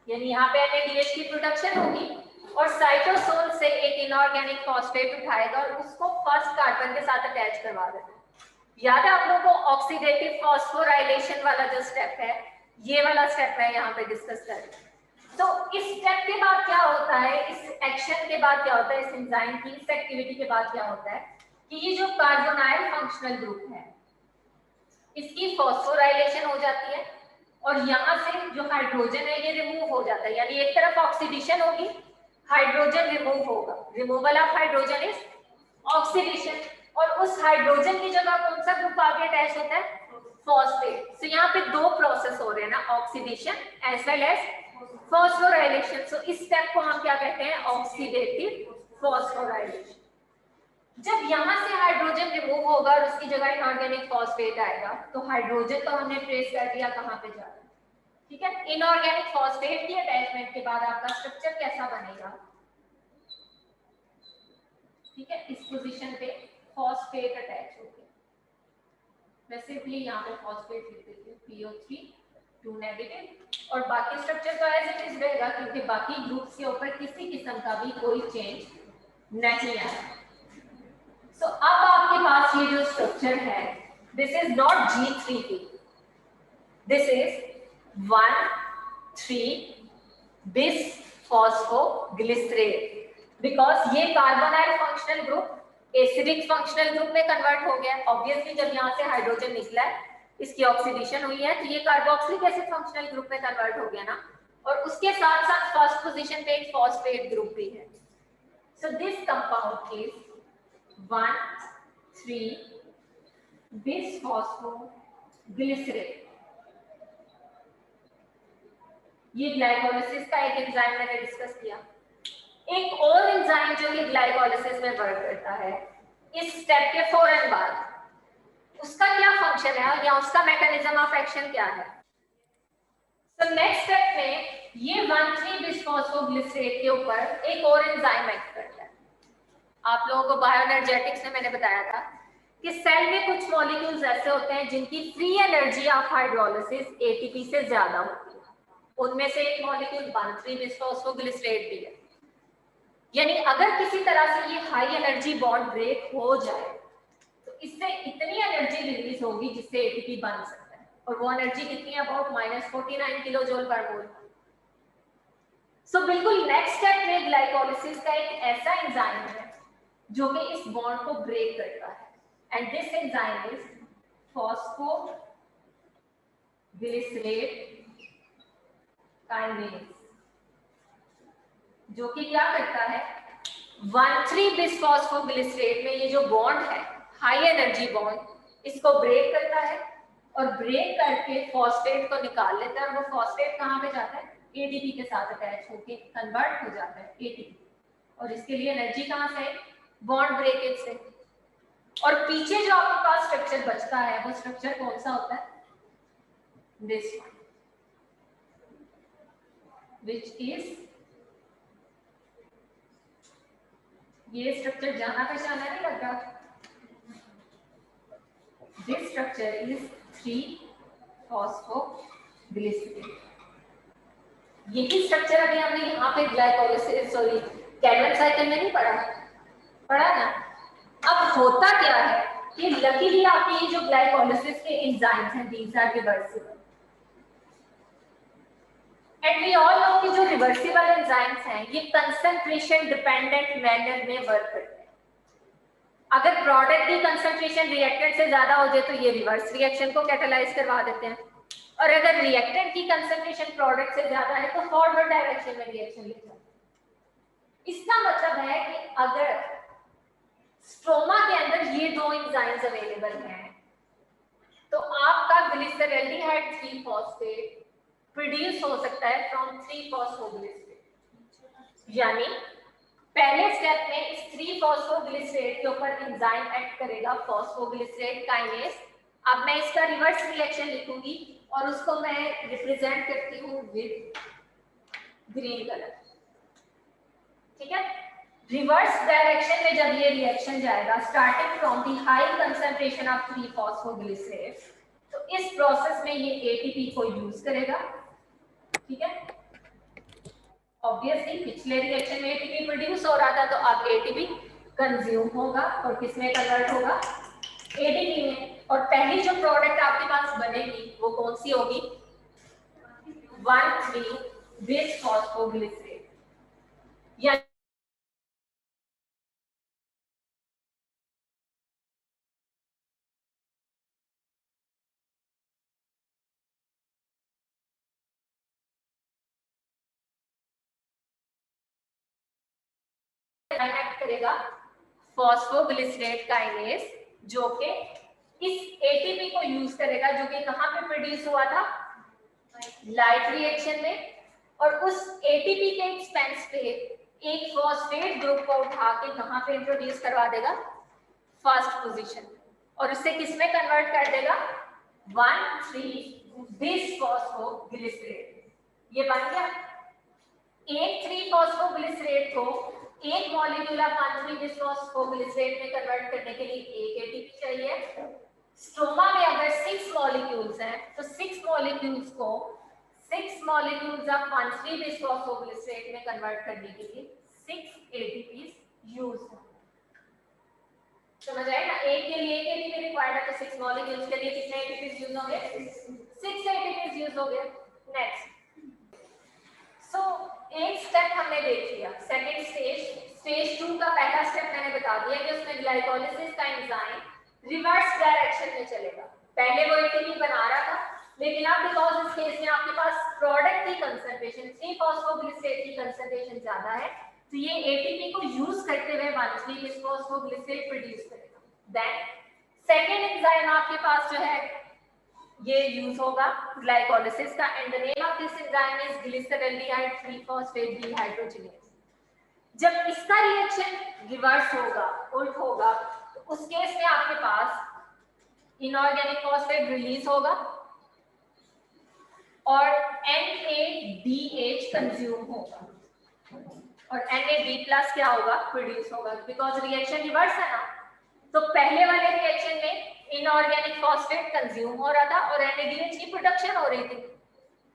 यानी यहाँ पे NADH की प्रोडक्शन होगी और साइटोसोल से एक इनऑर्गेनिक फॉस्फेट उठाएगा और उसको फर्स्ट कार्बन के साथ अटैच करवा देगा। याद है आप लोगों को ऑक्सीडेटिव फॉस्फोराइलेशन वाला जो स्टेप है, ये वाला स्टेप मैं यहाँ पे डिस्कस कर रही हूँ। तो इस स्टेप के बाद क्या होता है, इस एक्शन के बाद क्या होता है, इस एंजाइम की इस एक्टिविटी के बाद क्या होता है कि ये जो कार्बोनाइल फंक्शनल ग्रुप है इसकी फॉस्फोराइलेशन हो जाती है और यहाँ से जो हाइड्रोजन है ये रिमूव हो जाता है, यानी एक तरफ ऑक्सीडेशन होगी, हाइड्रोजन रिमूव होगा, removal of hydrogen is oxidation, और उस हाइड्रोजन की जगह कौन सा ग्रुप आगे अटैच होता है, फॉस्फेट। तो यहाँ पे दो प्रोसेस हो रहे हैं ना, oxidation as well as phosphorylation. So इस स्टेप को हम क्या कहते हैं, ऑक्सीडेटिव फॉस्फोराइलेशन। जब यहाँ से हाइड्रोजन रिमूव होगा और उसकी जगह इनऑर्गेनिक फॉस्फेट आएगा तो हाइड्रोजन तो हमने ट्रेस कर दिया कहाँ पे जा रहा है, ठीक है। इनऑर्गेनिक फॉस्फेट की अटैचमेंट के बाद आपका स्ट्रक्चर कैसा बनेगा, ठीक है, इस पोजीशन पे फॉस्फेट अटैच हो गया। मैं सिंपली यहाँ पे फॉस्फेट लिख देती हूँ, PO3 2 नेगेटिव, और बाकी स्ट्रक्चर तो एज इट इज रहेगा क्योंकि बाकी ग्रुप्स के ऊपर किसी किस्म का भी कोई चेंज नहीं आया। So, अब आपके पास ये जो स्ट्रक्चर है this is not G3P, this is 1,3 बिस फॉस्फोग्लिसरेट, बिकॉज ये carbonyl functional group acidic functional group में कन्वर्ट हो गया। ऑब्वियसली जब यहाँ से हाइड्रोजन निकला है इसकी ऑक्सीडेशन हुई है तो ये कार्बोक्सिलिक एसिड फंक्शनल ग्रुप में कन्वर्ट हो गया ना, और उसके साथ साथ फर्स्ट पोजीशन पे एक फॉस्फेट ग्रुप भी है। सो दिस कंपाउंड इज 1,3 बिस फॉस्फोग्लिसरेट। ये ग्लाइकोलिसिस का एक एंजाइम मैंने डिस्कस किया, एक और एंजाइम जो कि ग्लाइकोलाइसिस में वर्क करता है इस स्टेप के फौरन बाद, उसका क्या फंक्शन है या उसका मैकेनिज्म ऑफ एक्शन क्या है? तो नेक्स्ट स्टेप में ये 1,3-बिसफॉस्फोग्लिसरेट के ऊपर एक और एंजाइम एक्ट करता है। आप लोगों को बायोएनर्जेटिक्स में मैंने बताया था कि सेल में कुछ मॉलिक्यूल्स ऐसे होते हैं जिनकी free energy of hydrolysis ATP से ज्यादा होती है। उनमें से एक मॉलिक्यूल 1,3-बिसफॉस्फोग्लिसरेट भी है। यानी अगर किसी तरह से ये हाई एनर्जी बॉन्ड ब्रेक हो जाए तो इससे इतनी एनर्जी रिलीज होगी जिससे एटीपी बन सकता है, और वो एनर्जी कितनी है? अबाउट -49 किलो जूल पर मोल। सो बिल्कुल नेक्स्ट स्टेप में ग्लाइकोलाइसिस का एक ऐसा एंजाइम है जो कि इस बॉन्ड को ब्रेक करता है, and this enzyme is phosphoglycerate kinase, जो कि क्या करता है 1,3-बिसफॉस्फोग्लिसरेट में ये जो बॉन्ड है हाई एनर्जी बॉन्ड, इसको ब्रेक करता है और ब्रेक करके फॉस्फेट को निकाल लेता है। और वो फॉस्फेट कहाँ पे जाता है? एटीपी के साथ अटैच होके कन्वर्ट हो जाता है एटीपी, और इसके लिए एनर्जी कहाँ से? बॉन्ड ब्रेकेज से। और पीछे जो आपके पास स्ट्रक्चर बचता है वो स्ट्रक्चर कौन सा होता है? दिस वन, व्हिच इज, ये स्ट्रक्चर जाना पहचाना नहीं लगता। This structure is three phosphoglycerate. यही स्ट्रक्चर अभी हमने यहाँ पे ग्लाइकोलाइसिस सॉरी कैल्विन साइकिल में नहीं पढ़ा ना। अब होता क्या है कि लकीली आपके ये जो ग्लाइकोलाइसिस के एंजाइम्स हैं these are reversible, and we all know कि जो रिवर्सिबल एंजाइम्स हैं ये कंसंट्रेशन डिपेंडेंट मैनर में वर्क करते हैं। अगर प्रोडक्ट की कंसंट्रेशन रिएक्टेंट से ज्यादा हो जाए तो ये रिवर्स रिएक्शन को कैटालाइज करवा देते हैं, और अगर रिएक्टेंट की कंसंट्रेशन प्रोडक्ट से ज्यादा है तो फॉरवर्ड डायरेक्शन में रिएक्शन लिखते हैं। इसका मतलब है कि अगर स्ट्रोमा के अंदर ये दो एंजाइम्स अवेलेबल हैं तो आपका ग्लिसरल्डिहाइड 3-फॉस्फेट प्रोड्यूस हो सकता है फ्रॉम 3-फॉस्फोग्लिसरेट। यानी पहले स्टेप में इस 3-फॉस्फोग्लिसरेट के ऊपर एंजाइम एक्ट करेगा फॉस्फोग्लिसरेट काइनेज। अब मैं इसका रिवर्स रिएक्शन लिखूंगी और उसको मैं रिप्रेजेंट करती हूँ विद ग्रीन कलर, ठीक है। रिवर्स डायरेक्शन में जब ये रिएक्शन जाएगा starting from the high concentration of three phosphoglycerate, तो इस प्रोसेस में ये एटीपी को यूज करेगा, ठीक है। ऑब्वियसली पिछले रिएक्शन में एटीपी प्रोड्यूस हो रहा था तो अब एटीपी कंज्यूम होगा और किसमें कन्वर्ट होगा? एटीपी में। और पहली जो प्रोडक्ट आपके पास बनेगी वो कौन सी होगी? 1,3-बिसफॉस्फोग्लिसरेट। या एक्ट करेगा फॉस्फोग्लिसरेट काइनेज, जो कि इस एटीपी को यूज करेगा जो कि कहां पे प्रोड्यूस हुआ था? लाइट रिएक्शन में। और उस एटीपी के एक्सपेंस पे एक फॉस्फेट ग्रुप को उठा के कहां पे इंट्रोड्यूस करवा देगा? फर्स्ट पोजीशन, और उससे किसमें कन्वर्ट कर देगा? 1,3-बिसफॉस्फोग्लिसरेट। ये बन गया। एक 3-फॉस्फोग्लिसरेट को एक मॉलिक्यूल ऑफ 1,3-बिसफॉस्फोग्लिसरेट में कन्वर्ट करने के लिए एक एटीपी चाहिए। स्ट्रोमा में अगर 6 मॉलिक्यूल्स हैं तो 6 मॉलिक्यूल्स को 6 मॉलिक्यूल्स ऑफ 1,3-बिसफॉस्फोग्लिसरेट में कन्वर्ट करने के लिए 6 एटीपीज यूज होंगे। समझ आए ना? एक के लिए एक एटीपी रिक्वायर्ड है तो 6 मॉलिक्यूल्स के लिए कितने एटीपीज यूज होंगे? 6 एटीपीज यूज हो गए। नेक्स्ट, सो एक स्टेप हमने देख लिया। सेकंड स्टेज 2 का पहला स्टेप मैंने बता दिया कि उसमें ग्लाइकोलाइसिस का एंजाइम रिवर्स डायरेक्शन में चलेगा। पहले वो एटीपी बना रहा था, लेकिन अब बिकॉज इस केस में आपके पास प्रोडक्ट की कंसंट्रेशन 3-फॉस्फोग्लिसरेट की कंसंट्रेशन ज्यादा है तो ये एटीपी को यूज करते हुए 1,3-बिसफॉस्फोग्लिसरेट प्रोड्यूस करेगा। देन सेकंड एंजाइम आपके पास जो है ये यूज होगा ग्लाइकोलाइसिस का, and the name of this enzyme is glyceraldehyde three phosphate dehydrogenase. जब इसका रिएक्शन रिवर्स होगा, उल्ट होगा, तो उस केस में आपके पास इनऑर्गेनिक फॉस्फेट रिलीज होगा और NADH कंज्यूम होगा और NAD+ क्या होगा, प्रोड्यूस होगा, बिकॉज रिएक्शन रिवर्स है ना। तो पहले वाले रिएक्शन में इनऑर्गेनिक फॉस्फेट कंज्यूम हो रहा था और NADH की प्रोडक्शन हो रही थी,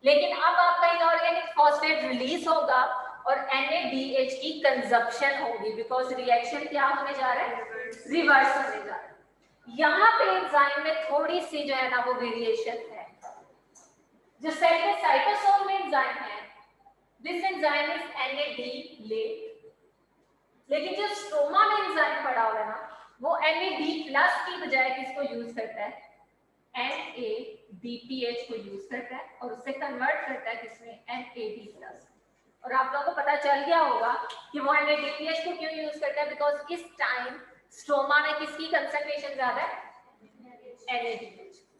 लेकिन अब आपका इनऑर्गेनिक फॉस्फेट रिलीज होगा और NADH की कंजप्शन होगी, बिकॉज रिएक्शन क्या होने जा रहा है, रिवर्स होने जा रहा है। यहाँ पे एंजाइम में थोड़ी सी जो है ना वो वेरिएशन है। जो सेल के साइटोसोल में एंजाइम है, this enzyme is NAD late, लेकिन जो स्ट्रोमा में एंजाइम पड़ा हुआ है ना, वो NAD+ की बजाय किसको यूज करता है, NADPH को यूज करता है और उससे कन्वर्ट करता है किसमें, NAD+। और आप लोगों को पता चल गया होगा कि वो NADPH को क्यों यूज करता है, बिकॉज इस टाइम स्ट्रोमा में किसकी कंसंट्रेशन ज्यादा है,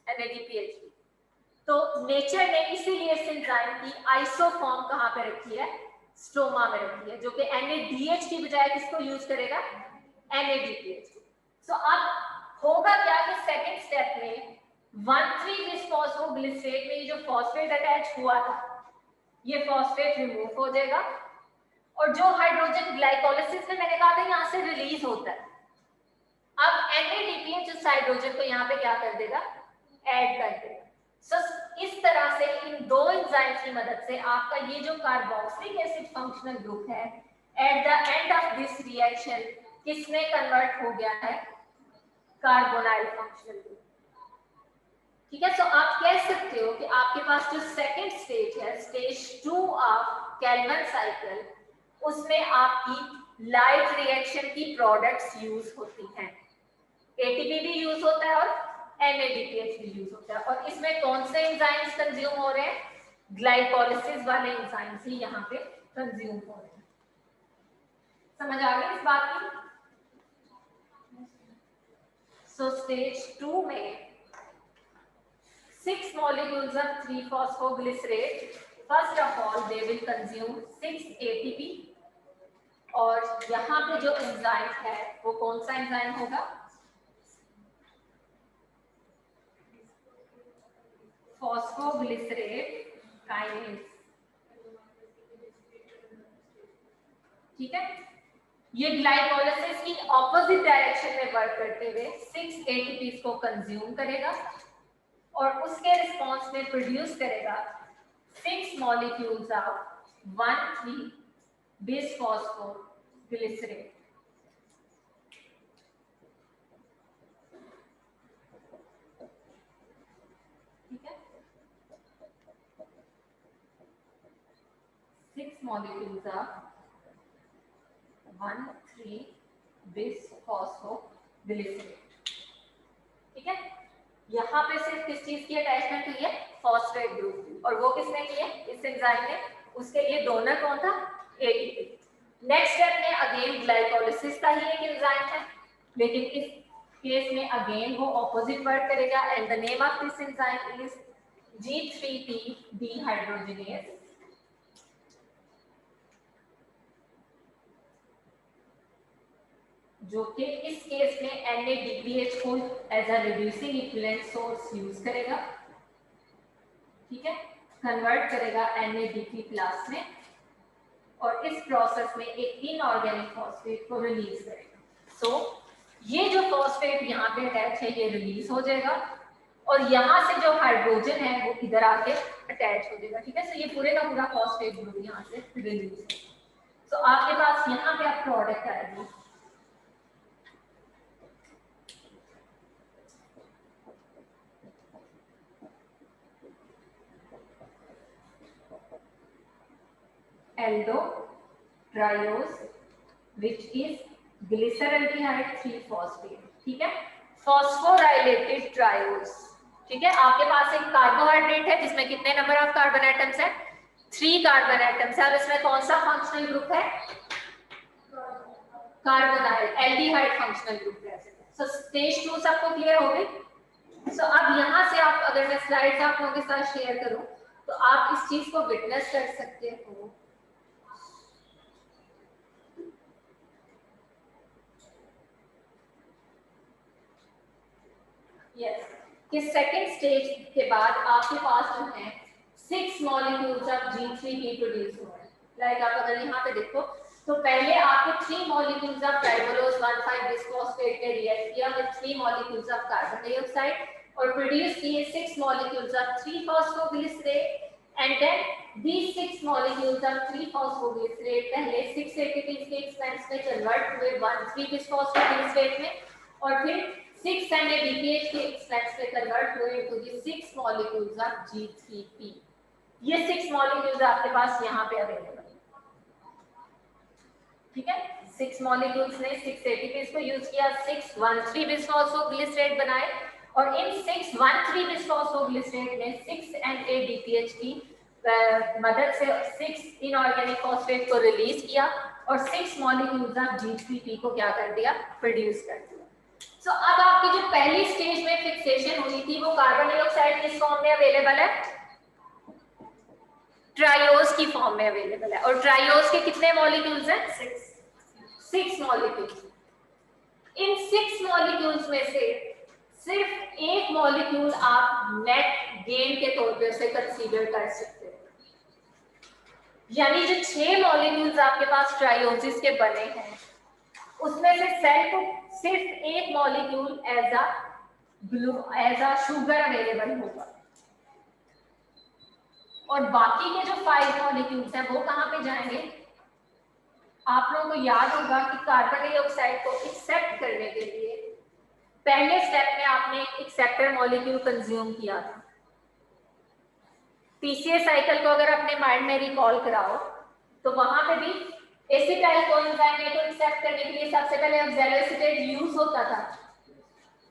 NADPH की। तो नेचर ने इसीलिए इस एंजाइम की आइसोफॉर्म कहां पे रखी है, स्ट्रोमा में रखी है, जो कि NADH की बजाय किसको यूज करेगा, NADPH को। सो अब होगा क्या कि सेकंड स्टेप में 1,3-बिसफॉस्फोग्लिसरेट में जो फॉस्फेट अटैच हुआ था, ये फॉस्फेट रिमूव हो जाएगा और जो हाइड्रोजन ग्लाइकोलिसिस में मैंने कहा था यहाँ से रिलीज होता है, अब NADPH उस हाइड्रोजन को यहाँ पे क्या कर देगा, ऐड कर देगा। सो इस तरह से इन दो एंजाइम्स की मदद से आपका ये जो कार्बोक्सिलिक एसिड फंक्शनल ग्रुप है, at the end of this reaction किसमें कन्वर्ट हो गया है, कार्बोनाइल फंक्शनल ग्रुप। ठीक है, सो आप कह सकते हो कि आपके पास जो सेकंड स्टेज है, स्टेज 2 ऑफ कैल्मन साइकिल, उसमें आपकी लाइट रिएक्शन की प्रोडक्ट्स यूज होती हैं, ATP भी यूज होता है और NADPH भी यूज होता है। और इसमें कौन से एंजाइम्स कंज्यूम हो रहे हैं, ग्लाइकोलिसिस वाले एंजाइम्स ही यहाँ पे कंज्यूम हो रहे हैं। समझ आ गई इस बात की? सो स्टेज 2 में 6 molecules of 3-phosphoglycerate, first of all they will consume 6 ATP और यहाँ पे जो एंजाइम है वो कौन सा एंजाइम होगा, फॉस्फोग्लिसरेट काइनेज। ठीक है, ये ग्लाइकोलिसिस की ऑपोजिट डायरेक्शन में वर्क करते हुए 6 ATPs को कंज्यूम करेगा और उसके रिस्पॉन्स में प्रोड्यूस करेगा 6 मॉलिक्यूल्स ऑफ 1,3-बिसफॉस्फोग्लिसरेट। ठीक है, 6 molecules of 1,3-बिसफॉस्फोग्लिसरेट। ठीक है, यहाँ पे सिर्फ किस चीज की अटैचमेंट हुई है, फॉस्फेट ग्रुप, और वो किसने की है, इस एंजाइम ने। उसके लिए डोनर कौन था, ATP। नेक्स्ट स्टेप में अगेन ग्लाइकोलिसिस का ही एक एंजाइम है, लेकिन इस केस में अगेन वो ऑपोजिट वर्क करेगा and the name of this enzyme is G3P dehydrogenase। जो कि इस केस में NADPH को as a reducing equivalent source use करेगा। ठीक है, कन्वर्ट करेगा NADP+ में और इस प्रोसेस में एक इनऑर्गेनिक फॉस्फेट को रिलीज करेगा। सो ये जो फॉस्फेट यहाँ पे अटैच है ये रिलीज हो जाएगा और यहाँ से जो हाइड्रोजन है वो इधर आके अटैच हो जाएगा। ठीक है, सो ये पूरे का पूरा फॉस्फेट ग्रुप यहाँ से रिलीज होगा। सो आपके पास यहाँ पे आप प्रोडक्ट आएगी एल्डोट्रायोज which is glyceraldehyde 3-phosphate। ठीक है, फॉस्फोराइलेटेड ट्रायोज। ठीक है, आपके पास एक कार्बोहाइड्रेट है जिसमें कितने नंबर ऑफ कार्बन एटम्स है, 3 कार्बन एटम्स है। अब इसमें कौन सा फंक्शनल ग्रुप है, कार्बोनाइल एल्डिहाइड फंक्शनल ग्रुप है। सो स्टेज 2 सबको क्लियर हो गई। सो अब यहाँ से आप, अगर मैं स्लाइड्स आप लोगों के साथ शेयर करूं तो आप इस चीज को विटनेस कर सकते हो यस कि सेकेंड स्टेज के बाद आपके पास जो है 6 मॉलिक्यूल्स ऑफ G3P प्रोड्यूस हो रहे हैं। लाइक आप अगर यहाँ पे देखो तो पहले आपके 3 मॉलिक्यूल्स ऑफ ट्राइबोलोज 1,5 बिस्फॉस्फेट ने रिएक्ट किया with 3 molecules of carbon dioxide और प्रोड्यूस किए 6 molecules of three phosphoglycerate and then these 6 molecules of 3-phosphoglycerate पहले 6 ATPs के एक्सपेंस में कन्वर्ट हुए 1,3-बिस्फॉस्फोग्लिसरेट में और फिर 6 NADPH के एक्सपेंस में कन्वर्ट हुए into the 6 molecules of G3P। ये 6 molecules आपके पास यहाँ पे अवेलेबल है, ठीक है। 6 molecules ने 6 ATPs को यूज किया, 6 1,3-बिस्फॉस्फोग्लिसरेट बनाए और इन 6 1,3-बिस्फॉस्फोग्लिसरेट ने 6 NADPH की मदद से 6 इनऑर्गेनिक फॉस्फेट को रिलीज किया और 6 मॉलिक्यूल्स ऑफ G3P को क्या कर दिया, प्रोड्यूस कर दिया। सो अब आपकी जो पहली स्टेज में फिक्सेशन हुई थी वो कार्बन डाइऑक्साइड किस फॉर्म में अवेलेबल है, ट्राइओज की फॉर्म में अवेलेबल है और ट्राइओज के कितने मॉलिक्यूल्स हैं, 6 मॉलिक्यूल्स। इन 6 मॉलिक्यूल्स में से सिर्फ एक मॉलिक्यूल आप नेट गेन के तौर पे उसे कंसीडर कर सकते हो, यानी जो 6 मॉलिक्यूल्स आपके पास ट्राइओसिस के बने हैं उसमें से सेल को सिर्फ एक molecule as a sugar available होगा और बाकी के जो 5 मॉलिक्यूल्स हैं वो कहां पे जाएंगे। आप लोगों को याद होगा कि कार्बन डाइऑक्साइड को एक्सेप्ट करने के लिए पहले स्टेप में आपने एक एक्सेप्टर मॉलिक्यूल कंज्यूम किया था। पीसीए साइकिल को अगर अपने माइंड में रिकॉल कराओ तो वहां पे भी एसिटाइल कोएंजाइम को एक्सेप्ट करने के लिए सबसे पहले ऑक्सैलोएसिटेट यूज होता था,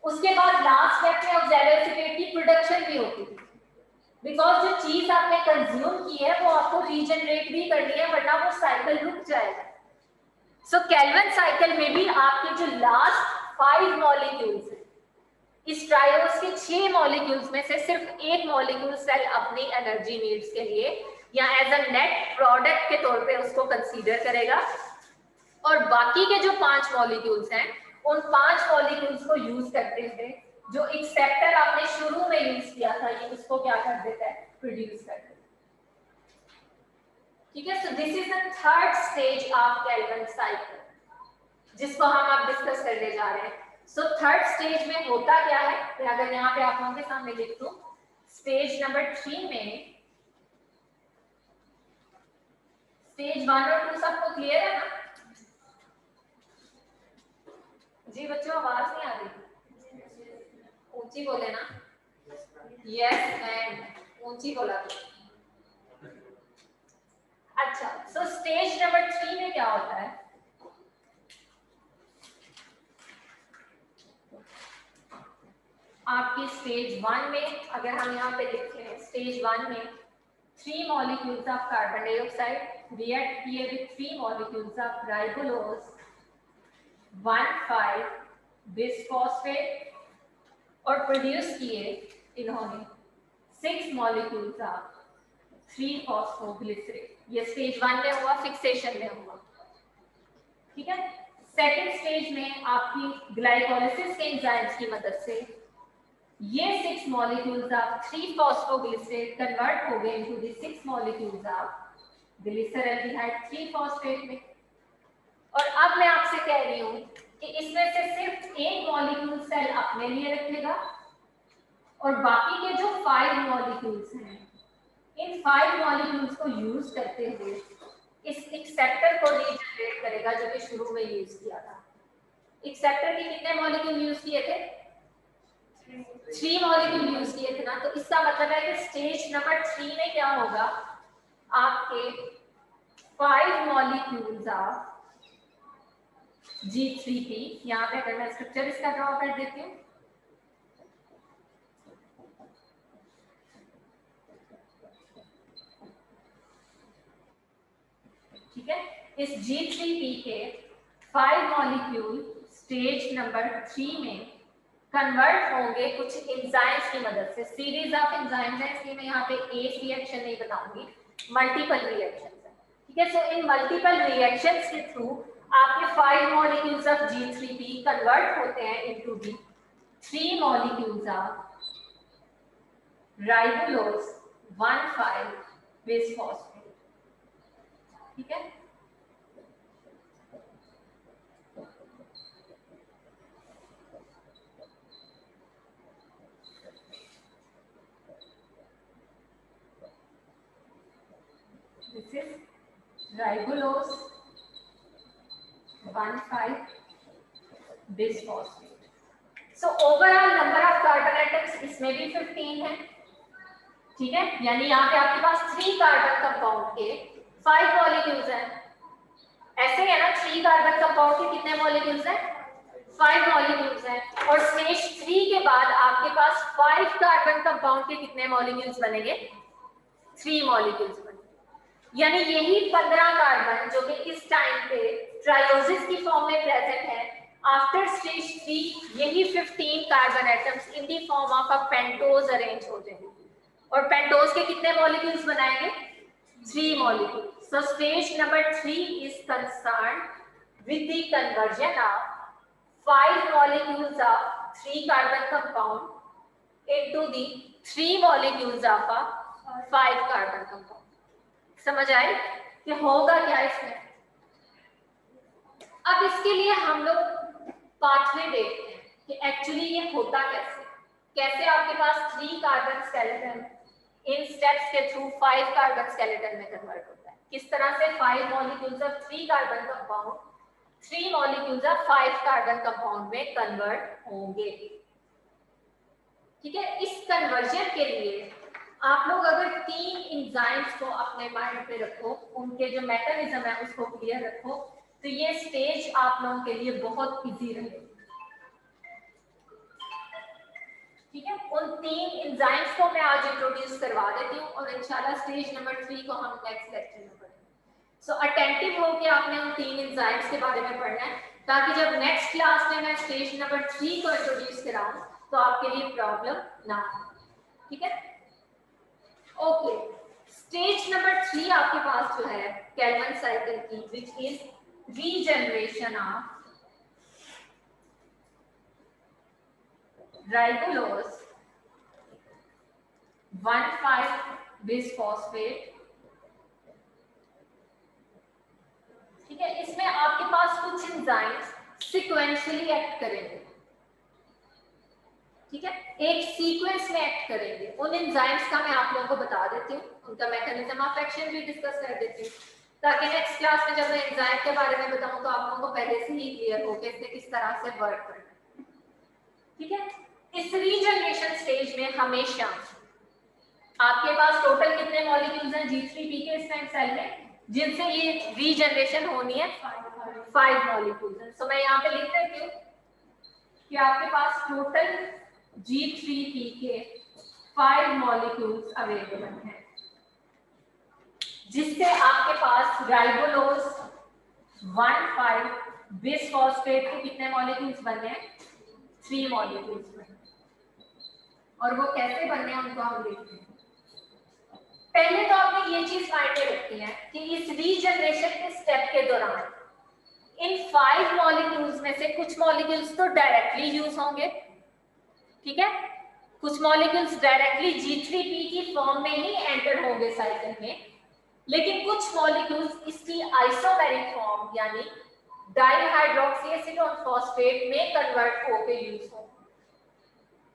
उसके बाद लास्ट स्टेप में ऑक्सैलोएसिटेट की प्रोडक्शन भी होती थी, बिकॉज जो चीज आपने कंज्यूम की है वो आपको रीजनरेट भी करनी है वरना वो साइकिल रुक जाएगा। सो केल्विन साइकिल में भी आपके जो लास्ट 5 मॉलिक्यूल्स हैं इस ट्राइओस के 6 मॉलिक्यूल्स में से सिर्फ एक मॉलिक्यूल सेल अपनी एनर्जी नीड्स के लिए या एज अ नेट प्रोडक्ट के तौर पे उसको कंसीडर करेगा और बाकी के जो 5 मॉलिक्यूल्स हैं उन 5 मॉलिक्यूल्स को यूज करते हुए जो एक्सेप्टर आपने शुरू में यूज किया था ये उसको क्या कर देता है, प्रोड्यूस कर देता है, ठीक है। So this is the third stage of Calvin cycle जिसको हम अब डिस्कस करने जा रहे हैं। सो थर्ड स्टेज में होता क्या है, तो अगर यहाँ पे आप लोगों के सामने लिख दूं, स्टेज नंबर 3 में स्टेज 1 और 2 सबको क्लियर है ना जी बच्चों, आवाज नहीं आ रही, ऊंची बोले ना, यस एंड ऊंची बोला तो अच्छा। सो स्टेज नंबर 3 में क्या होता है, आपकी स्टेज 1 में अगर हम यहाँ पे लिखते हैं स्टेज 1 में 3 molecules of carbon dioxide react किए विद 3 मॉलिक्यूल्स ऑफ राइबोलोज 1,5 बिस्फॉस्फेट और प्रोड्यूस किए इन्होंने 6 मॉलिक्यूल्स ऑफ 3-फॉस्फोग्लिसरेट। ये स्टेज 1 में हुआ, फिक्सेशन में हुआ, ठीक है। सेकेंड स्टेज में आपकी ग्लाइकोलिसिस के एंजाइम्स की मदद से ये 6 मॉलिक्यूल्स ऑफ 3-फॉस्फोग्लिसरेट कन्वर्ट हो गए into the 6 molecules of glyceraldehyde three phosphate में। और अब मैं आपसे कह रही हूं कि इसमें से सिर्फ एक मॉलिक्यूल सेल अपने लिए रखेगा और बाकी के जो 5 मॉलिक्यूल्स हैं इन 5 मॉलिक्यूल्स को यूज करते हुए इस एक्सेप्टर को रीजनरेट करेगा जो कि शुरू में यूज किया था। एक्सेप्टर के कितने मॉलिक्यूल यूज किए थे, 3 मॉलिक्यूल यूज किए थे ना, तो इसका मतलब है कि स्टेज नंबर 3 में क्या होगा, आपके 5 मॉलिक्यूल्स ऑफ G3P, यहाँ पे अगर मैं स्ट्रक्चर इसका ड्रॉ कर देती हूँ, ठीक है। इस G3P के 5 मॉलिक्यूल स्टेज नंबर 3 में कन्वर्ट होंगे कुछ एंजाइम्स की मदद से। सीरीज ऑफ एंजाइम्स है, इसलिए मैं यहाँ पे एक रिएक्शन नहीं बताऊंगी, मल्टीपल रिएक्शंस है, ठीक है। सो इन मल्टीपल रिएक्शंस के थ्रू आपके 5 मॉलिक्यूल्स ऑफ G3P कन्वर्ट होते हैं into the 3 molecules are ribulose 1,5 bisphosphate. ठीक है, this is ribulose 1,5 bisphosphate. So overall number of carbon atoms इसमें भी 15 है, ठीक है, यानी यहाँ पे आपके पास 3 कार्बन कंपाउंड के 5 मॉलिक्यूल्स हैं। ऐसे है ना, 3 कार्बन कंपाउंड के कितने मॉलिक्यूल्स हैं? 5 मॉलिक्यूल्स हैं। और स्टेज 3 के बाद आपके पास 5 कार्बन कंपाउंड के कितने मॉलिक्यूल्स बनेंगे? 3 मॉलिक्यूल्स बनेंगे। यानी यही 15 कार्बन जो कि इस टाइम पे ट्रायोसिस की फॉर्म में प्रेजेंट है, आफ्टर स्टेज 3 यही 15 carbon atoms in the form of a pentose arrange हो जाएंगे और पेंटोज के कितने मॉलिक्यूल्स बनाएंगे? 3 molecules. So stage number 3 is concerned with the conversion of 5 molecules of 3 carbon compound into the 3 molecules of a 5 carbon compound. समझ आए कि होगा क्या इसमें? अब इसके लिए हम लोग पाथवे देखते हैं कि एक्चुअली ये होता कैसे। कैसे आपके पास 3 कार्बन स्केलेटन इन स्टेप्स के थ्रू 5 कार्बन स्केलेटन में कन्वर्ट होता है। किस तरह से 5 molecules of 3 carbon compound 3 molecules of 5 carbon compound में कन्वर्ट होंगे। ठीक है, इस कन्वर्जन के लिए आप लोग अगर 3 एंजाइम्स को अपने माइंड पे रखो, उनके जो मैकेनिज्म है उसको क्लियर रखो, तो ये स्टेज आप लोगों के लिए बहुत इजी रहेगी। ठीक है, उन 3 एंजाइम्स को मैं आज इंट्रोड्यूस करवा देती हूँ और इंशाल्लाह स्टेज नंबर 3 को हम नेक्स्ट लेक्चर में पढ़ेंगे। सो अटेंटिव हो के आपने उन 3 एंजाइम्स के बारे में पढ़ना है, ताकि जब नेक्स्ट क्लास में मैं स्टेज नंबर 3 को इंट्रोड्यूस कराऊं तो आपके लिए प्रॉब्लम ना हो। ठीक है, ओके। स्टेज नंबर 3 आपके पास जो है कैल्विन साइकिल की, which is regeneration of राइबोलोज 1,5 bisphosphate. ठीक है, इसमें आपके पास कुछ एंजाइम्स सीक्वेंशियली एक्ट करेंगे। ठीक है, एक सीक्वेंस में एक्ट करेंगे। उन एंजाइम्स का मैं आप लोगों को बता देती हूँ, उनका मैकेनिज्म ऑफ एक्शन भी डिस्कस कर देती हूँ, ताकि नेक्स्ट क्लास में जब मैं एंजाइम के बारे में बताऊँ तो आप लोगों को पहले से ही क्लियर हो कि इसने किस तरह से वर्क करना है। ठीक है, इस रीजनरेशन स्टेज में हमेशा आपके पास टोटल कितने मॉलिक्यूल्स हैं G3P के इस टाइम सेल में, जिनसे ये रीजनरेशन होनी है? 5 मॉलिक्यूल्स। सो मैं यहाँ पे लिख देती हूँ कि आपके पास टोटल G3P के 5 मॉलिक्यूल्स अवेलेबल हैं, जिससे आपके पास राइबोलोज 1,5 बिसफॉस्फेट के कितने मॉलिक्यूल्स बनने हैं? 3 मॉलिक्यूल्स बनने। और वो कैसे बनने हैं उनको हम देखते हैं। पहले तो आपने ये चीज माइंड में रखनी है कि इस रीजनरेशन के स्टेप के दौरान इन 5 मॉलिक्यूल्स में से कुछ मॉलिक्यूल्स तो डायरेक्टली यूज होंगे। ठीक है, कुछ मॉलिक्यूल्स डायरेक्टली G3P की फॉर्म में ही एंटर होंगे साइकिल में, लेकिन कुछ मॉलिक्यूल्स इसकी आइसोमेरिक फॉर्म यानी डाइहाइड्रोक्सीएसीटोन फॉस्फेट में कन्वर्ट होकर यूज होंगे।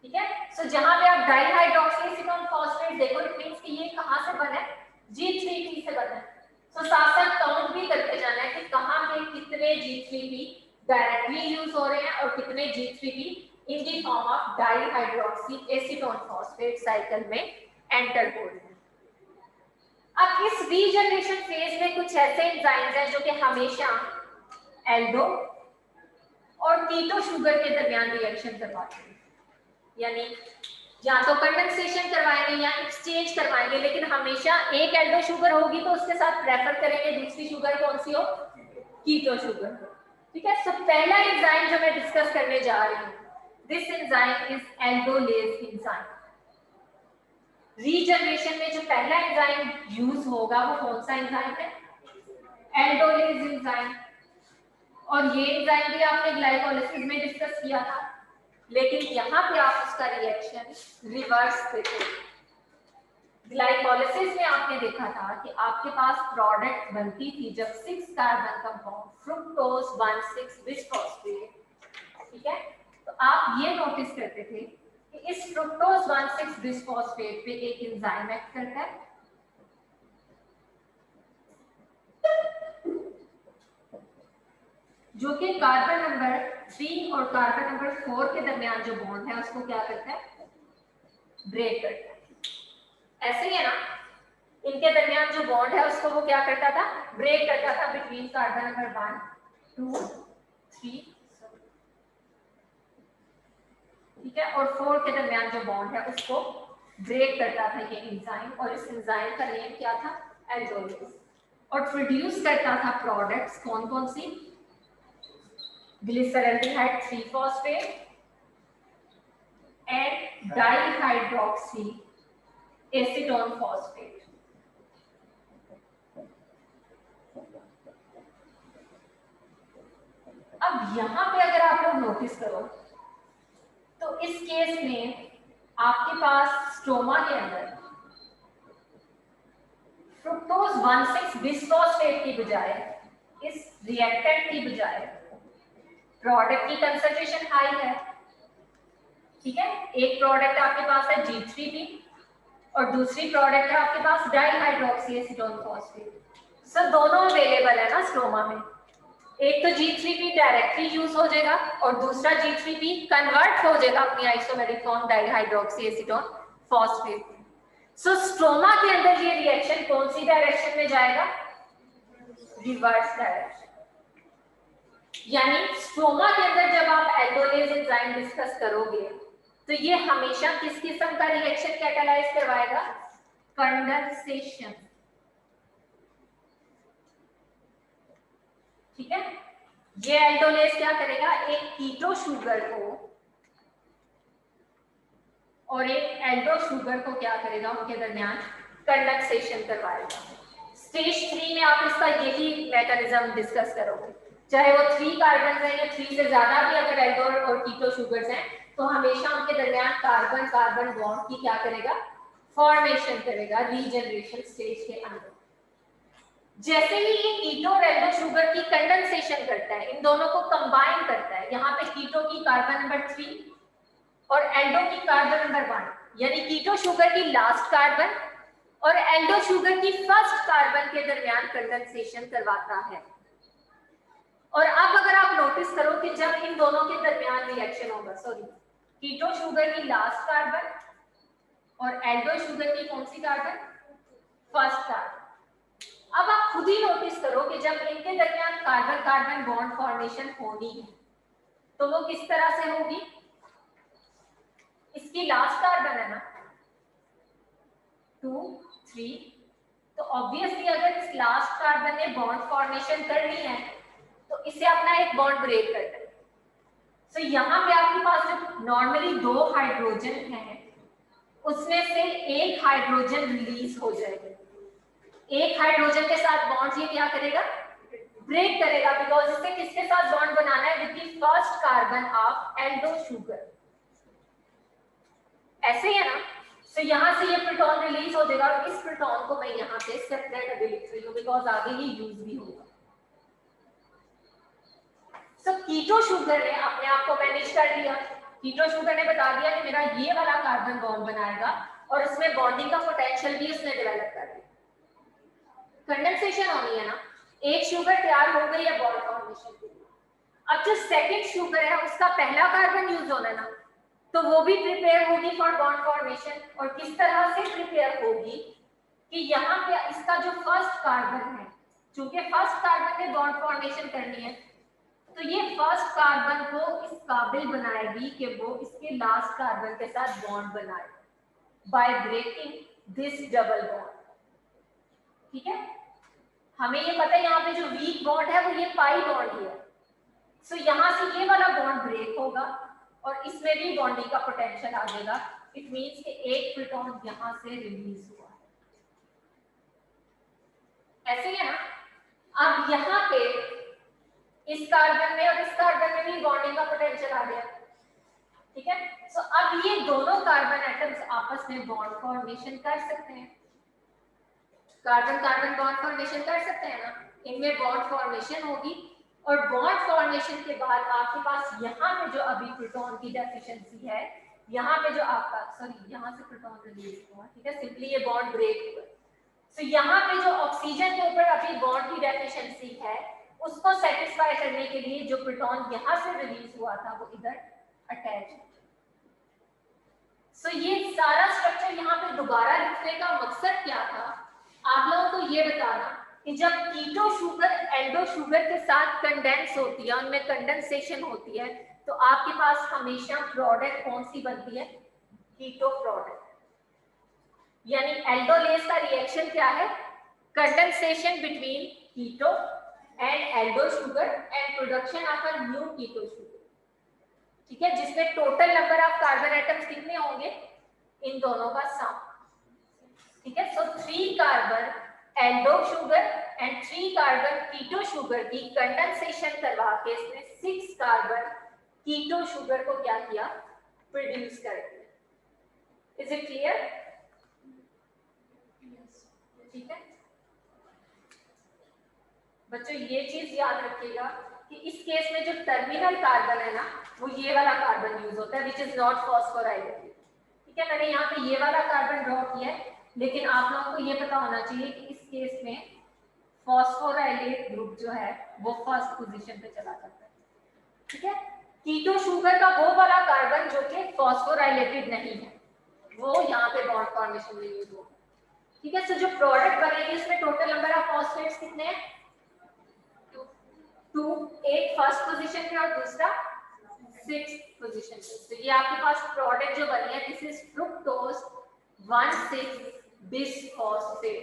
ठीक है, सो जहां पे आप डाइहाइड्रोक्सीएसीटोन फॉस्फेट देखो, इट मींस कि ये कहां से बना है? G3P से बना है। सो साथ साथ काउंट भी करते जाना है कि कहां पे कितने G3P डायरेक्टली यूज हो रहे हैं और कितने G3P in the form of dihydroxyacetone phosphate cycle में एंटर हो रहे हैं। अब इस रीजनरेशन फेज में कुछ ऐसे एंजाइम्स हैं जो कि हमेशा एल्डो और कीटो शुगर के दरमियान रिएक्शन करवाते हैं, यानी या तो कंडेंसेशन करवाएंगे या एक्सचेंज करवाएंगे, लेकिन हमेशा एक एल्डो शुगर होगी तो उसके साथ प्रेफर करेंगे दूसरी शुगर कौन सी हो? Keto sugar. ठीक है, सो पहला एंजाइम जो मैं डिस्कस करने जा रही हूँ, this enzyme is aldolase enzyme. Regeneration में जो पहला एंजाइम यूज होगा वो कौन सा एंजाइम है? Aldolase enzyme. और ये एंजाइम भी आपने ग्लाइकोलाइसिस में डिस्कस किया था। लेकिन यहाँ पे आप उसका रिएक्शन रिवर्स देखो। ग्लाइकोलिसिस में आपने देखा था कि आपके पास प्रोडक्ट बनती थी जब 6 कार्बन कंपाउंड फ्रुक्टोज 1,6 बिसफॉस्फेट, ठीक है। तो आप ये नोटिस करते थे कि इस फ्रुक्टोज 1,6 बिसफॉस्फेट पे एक एंजाइम एक्ट करता है, जो कि कार्बन नंबर 3 और कार्बन नंबर 4 के दरमियान जो बॉन्ड है उसको क्या करता है, ब्रेक करता है। ऐसे ही है ना, इनके दरमियान जो बॉन्ड है उसको वो क्या करता था, ब्रेक करता था बिटवीन कार्बन नंबर 1, 2, 3, ठीक है, और 4 के दरमियान जो बॉन्ड है उसको ब्रेक करता था ये एंजाइम, और इस एंजाइम का नेम क्या था, एल्डोलेज, और प्रोड्यूस करता था प्रोडक्ट्स कौन कौन सी, glyceraldehyde 3 phosphate and dihydroxy acetone phosphate. अब यहां पे अगर आप लोग नोटिस करो तो इस केस में आपके पास स्ट्रोमा के अंदर फ्रुक्टोज 1,6 बिसफॉस्फेट की बजाय, इस रिएक्टेंट की बजाय प्रोडक्ट की कंसंट्रेशन हाई है, ठीक है। एक प्रोडक्ट आपके पास है G3P और दूसरी प्रोडक्ट है आपके पास डाइहाइड्रोक्सी एसीटोन फॉस्फेट। सर दोनों अवेलेबल है ना स्ट्रोमा में, एक तो G3P डायरेक्टली यूज हो जाएगा और दूसरा G3P कन्वर्ट हो जाएगा अपनी isomeric form dihydroxy acetone phosphate. So stroma के अंदर ये रिएक्शन कौन सी डायरेक्शन में जाएगा, रिवर्स डायरेक्शन। यानी स्ट्रोमा के अंदर जब आप एल्डोलेज एंजाइम डिस्कस करोगे तो ये हमेशा किस किस्म का रिएक्शन कैटालाइज करवाएगा, कंडेंसेशन, ठीक है। ये एल्डोलेज क्या करेगा, एक कीटो शुगर को और एक एल्डो शुगर को क्या करेगा, उनके दरमियान कंडेंसेशन करवाएगा। स्टेज 3 में आप इसका यही मैकेनिज्म डिस्कस करोगे, चाहे वो 3 कार्बन है या 3 से ज्यादा भी अगर एल्डो और कीटो शुगर्स हैं तो हमेशा उनके दरमियान कार्बन कार्बन बॉन्ड की क्या करेगा, फॉर्मेशन करेगा रीजनरेशन स्टेज के अंदर। जैसे ही ये कीटो और एल्डो शुगर की कंडेंसेशन करता है, इन दोनों को कंबाइन करता है, यहाँ पे कीटो की कार्बन नंबर 3 और एल्डो की कार्बन नंबर 1, यानी कीटो शुगर की लास्ट कार्बन और एल्डो शुगर की फर्स्ट कार्बन के दरमियान कंडेंसेशन करवाता है। और अब अगर आप नोटिस करो कि जब इन दोनों के दरमियान रिएक्शन होगा, सॉरी, कीटो शुगर की लास्ट कार्बन और एल्डो शुगर की कौन सी कार्बन, फर्स्ट कार्बन। अब आप खुद ही नोटिस करो कि जब इनके दरमियान कार्बन कार्बन बॉन्ड फॉर्मेशन होनी है तो वो किस तरह से होगी, इसकी लास्ट कार्बन है ना 2, 3, तो ऑब्वियसली अगर इस लास्ट कार्बन ने बॉन्ड फॉर्मेशन करनी है तो इसे अपना एक बॉन्ड ब्रेक करना है। सो यहाँ पे आपके पास जो नॉर्मली 2 हाइड्रोजन है उसमें से एक हाइड्रोजन रिलीज हो जाएगा, एक हाइड्रोजन के साथ बॉन्ड ये क्या करेगा, ब्रेक करेगा, बिकॉज इसे किसके साथ बॉन्ड बनाना है, with the first carbon of Aldo sugar. ऐसे ही है ना। तो यहाँ से ये प्रोटॉन रिलीज हो जाएगा और इस प्रोटॉन को मैं यहाँ पे सेपरेट अभी लिख रही हूँ बिकॉज आगे ये यूज भी होगा। सो कीटो शुगर ने अपने आप को मैनेज कर लिया, कीटो शुगर ने बता दिया कि मेरा ये वाला कार्बन बॉन्ड बनाएगा और इसमें बॉन्डिंग का पोटेंशियल भी उसने डेवलप कर दिया। कंडेंसेशन होनी है ना, एक शुगर तैयार हो गई है बॉन्ड फॉर्मेशन के लिए। अब जो सेकंड शुगर है उसका पहला कार्बन यूज होना है ना, तो वो भी प्रिपेयर होगी फॉर बॉन्ड फॉर्मेशन। और किस तरह से प्रिपेयर होगी कि यहाँ पे इसका जो फर्स्ट कार्बन है, चूंकि फर्स्ट कार्बन ने बॉन्ड फॉर्मेशन करनी है तो ये फर्स्ट कार्बन को इस काबिल बनाएगी कि वो इसके लास्ट कार्बन के साथ बॉन्ड बनाए by breaking this double bond, ठीक है। हमें ये पता है यहाँ पे जो वीक बॉन्ड है वो ये पाई बॉन्ड ही है। सो यहाँ से ये वाला बॉन्ड ब्रेक होगा और इसमें भी बॉन्डिंग का पोटेंशियल आ जाएगा। इट मींस कि एक प्रोटॉन यहाँ से रिलीज हुआ है, ऐसे ही है ना। अब यहाँ पे इस कार्बन में और इस कार्बन में भी बॉन्डिंग का पोटेंशियल आ गया, ठीक है। सो अब ये दोनों कार्बन एटम्स आपस में बॉन्ड फॉर्मेशन कर सकते हैं, कार्बन कार्बन बॉन्ड फॉर्मेशन कर सकते हैं ना, इनमें बॉन्ड फॉर्मेशन होगी और बॉन्ड फॉर्मेशन के बाद आपके पास यहाँ पे जो अभी प्रोटॉन की डेफिशिएंसी है, यहाँ पे जो आपका सॉरी यहाँ से प्रोटॉन रिलीज हुआ, ठीक है, सिंपली ये बॉन्ड ब्रेक हुआ। तो यहाँ पे जो ऑक्सीजन के ऊपर अभी बॉन्ड की डेफिशिएंसी है उसको सेटिस्फाई करने के लिए जो प्रोटॉन यहाँ से रिलीज हुआ था वो इधर अटैच है। सो ये सारा स्ट्रक्चर यहाँ पे दोबारा लिखने का मकसद क्या था, आप लोगों को ये बताना कि जब कीटो शुगर एल्डो शुगर के साथ कंडेंस होती है, उनमें कंडेंसेशन होती है, तो आपके पास हमेशा प्रोडक्ट कौन सी बनती है, कीटो प्रोडक्ट। यानी एल्डोलेज का रिएक्शन क्या है, condensation between keto and aldo sugar and production of a new keto sugar, ठीक है, जिसमें total number of carbon atoms कितने होंगे, इन दोनों का सम, ठीक है। So 3 carbon aldo sugar and 3 carbon keto sugar की कंडेंसेशन करवा के इसने 6 कार्बन कीटो शुगर को क्या किया, प्रोड्यूस कर दिया। Is it clear? ठीक है बच्चों, ये चीज याद रखिएगा कि इस केस में जो टर्मिनल कार्बन है ना, वो ये वाला कार्बन यूज होता है, विच इज नॉट फॉस्फोराइलेटेड, ठीक है। मैंने यहाँ पे ये वाला कार्बन ड्रॉ किया है, लेकिन आप लोगों को ये पता होना चाहिए कि इस केस में फॉस्फोराइलेट ग्रुप जो है वो फर्स्ट पोजीशन पे चला जाता है, ठीक है। कीटो शुगर का वो वाला कार्बन जो कि फॉस्फोराइलेटेड नहीं है, वो यहाँ पे बॉन्ड फॉर्मेशन में यूज होगा, ठीक है। सो जो प्रोडक्ट बनेगी उसमें टोटल नंबर ऑफ फॉस्फेट्स कितने हैं, 2, एक फर्स्ट पोजीशन पे और दूसरा 6th पोजीशन पे। तो ये आपके पास प्रोडक्ट जो बनी है, दिस इज फ्रुक्टोज 1,6-बिसफॉस्फेट।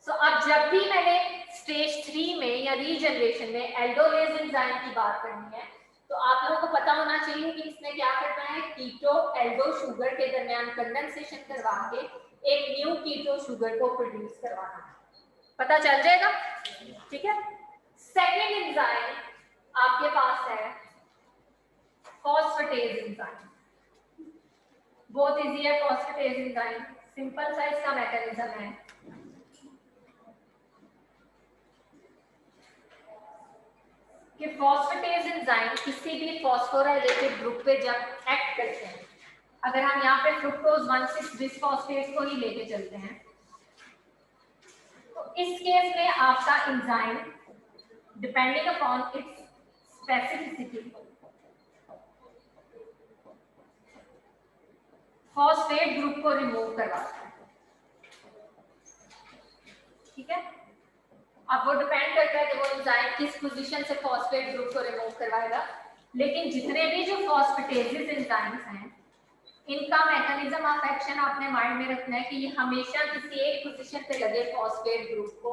सो अब जब भी मैंने स्टेज 3 में या रीजनरेशन में एल्डोलेज एंजाइम की बात करनी है, तो आप लोगों को पता होना चाहिए कि इसमें क्या करना है, कीटो एल्डो शुगर के दरमियान कंडेंसेशन करवा के एक न्यू कीटो शुगर को प्रोड्यूस करवाना, पता चल जाएगा, ठीक है। सेकेंड एंजाइम आपके पास है फॉस्फेटेज एंजाइम, बहुत इजी है फॉस्फेटेज एंजाइम, सिंपल सा इसका मैकेनिज्म है। कि फॉस्फेटेज एंजाइम किसी भी फॉस्फोराइलेटेड ग्रुप पे जब एक्ट करते हैं, अगर हम यहाँ पे फ्रुक्टोज 1,6-बिसफॉस्फेट को ही लेके चलते हैं, तो इस केस में आपका enzyme depending upon its specificity phosphate group को रिमूव करवाता है, ठीक है। अब वो डिपेंड करता है कि वो एंजाइम किस पोजीशन से फॉस्फेट ग्रुप को रिमूव करवाएगा, लेकिन जितने भी जो फॉस्फेटेजेस एंजाइम्स हैं, इनका मैकेनिज्म ऑफ एक्शन आपने माइंड में रखना है कि ये हमेशा किसी एक पोजीशन पे लगे फॉस्फेट ग्रुप को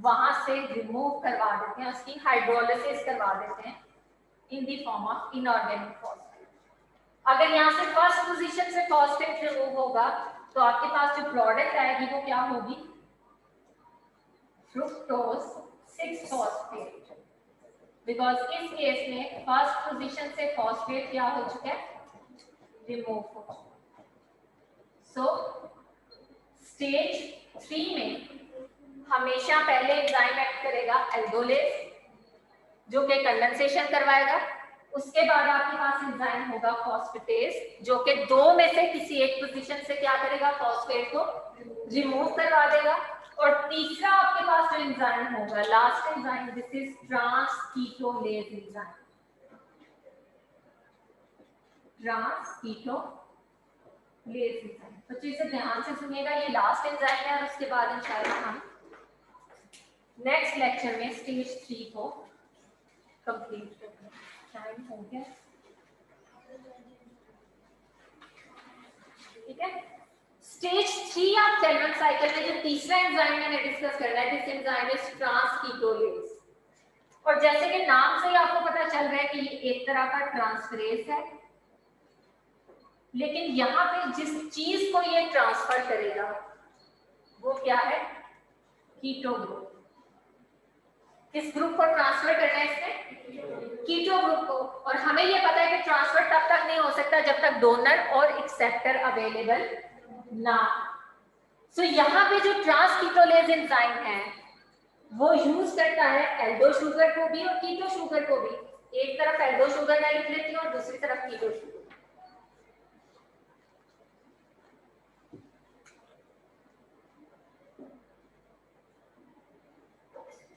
वहां से रिमूव करवा देते हैं, उसकी हाइड्रोलिसिस करवा देते हैं इन the form of inorganic phosphate. अगर यहाँ से फर्स्ट पोजीशन से फॉस्फेट रिमूव होगा तो आपके पास जो प्रोडक्ट आएगी वो क्या होगी, फ्रुक्टोज 6-फॉस्फेट, बिकॉज इस केस में फर्स्ट पोजीशन से फॉस्फेट क्या हो चुका है, रिमूव हो चुका है। सो स्टेज 3 में हमेशा पहले एंजाइम एक्ट करेगा एल्डोलेज, जो कि कंडेंसेशन करवाएगा, उसके बाद आपके पास एंजाइम होगा फॉस्फेटेज, जो कि 2 में से किसी एक पोजीशन से क्या करेगा, फॉस्फेट को रिमूव करवा देगा, और तीसरा आपके पास जो एंजाइम होगा, last enzyme, this is transketolase enzyme, transketolase enzyme. तो चीजें ध्यान से सुनिएगा, ये लास्ट एंजाइम है और उसके बाद इंशाल्लाह हम नेक्स्ट लेक्चर में स्टेज 3 को कंप्लीट करेंगे। टाइम हो गया, ठीक है। स्टेज 3 ऑफ सेलुलर साइकिल में जो तीसरा एंजाइम मैंने डिस्कस करना है, दिस एंजाइम इज ट्रांसकीटोलेज, और जैसे कि नाम से ही आपको पता चल रहा है कि ये एक तरह का ट्रांसफरेज है, लेकिन यहाँ पे जिस चीज को ये ट्रांसफर करेगा वो क्या है, कीटो ग्रुप। किस ग्रुप को ट्रांसफर करना है इसने, कीटो ग्रुप को, और हमें ये पता है कि ट्रांसफर तब तक नहीं हो सकता जब तक डोनर और एक्सेप्टर अवेलेबल ना। सो यहाँ पे जो ट्रांस कीटोलेज एंजाइम है वो यूज करता है एल्डो शुगर को भी और कीटो शुगर को भी। एक तरफ एल्डो शुगर मैं लिख लेती हूँ और दूसरी तरफ कीटो शुगर।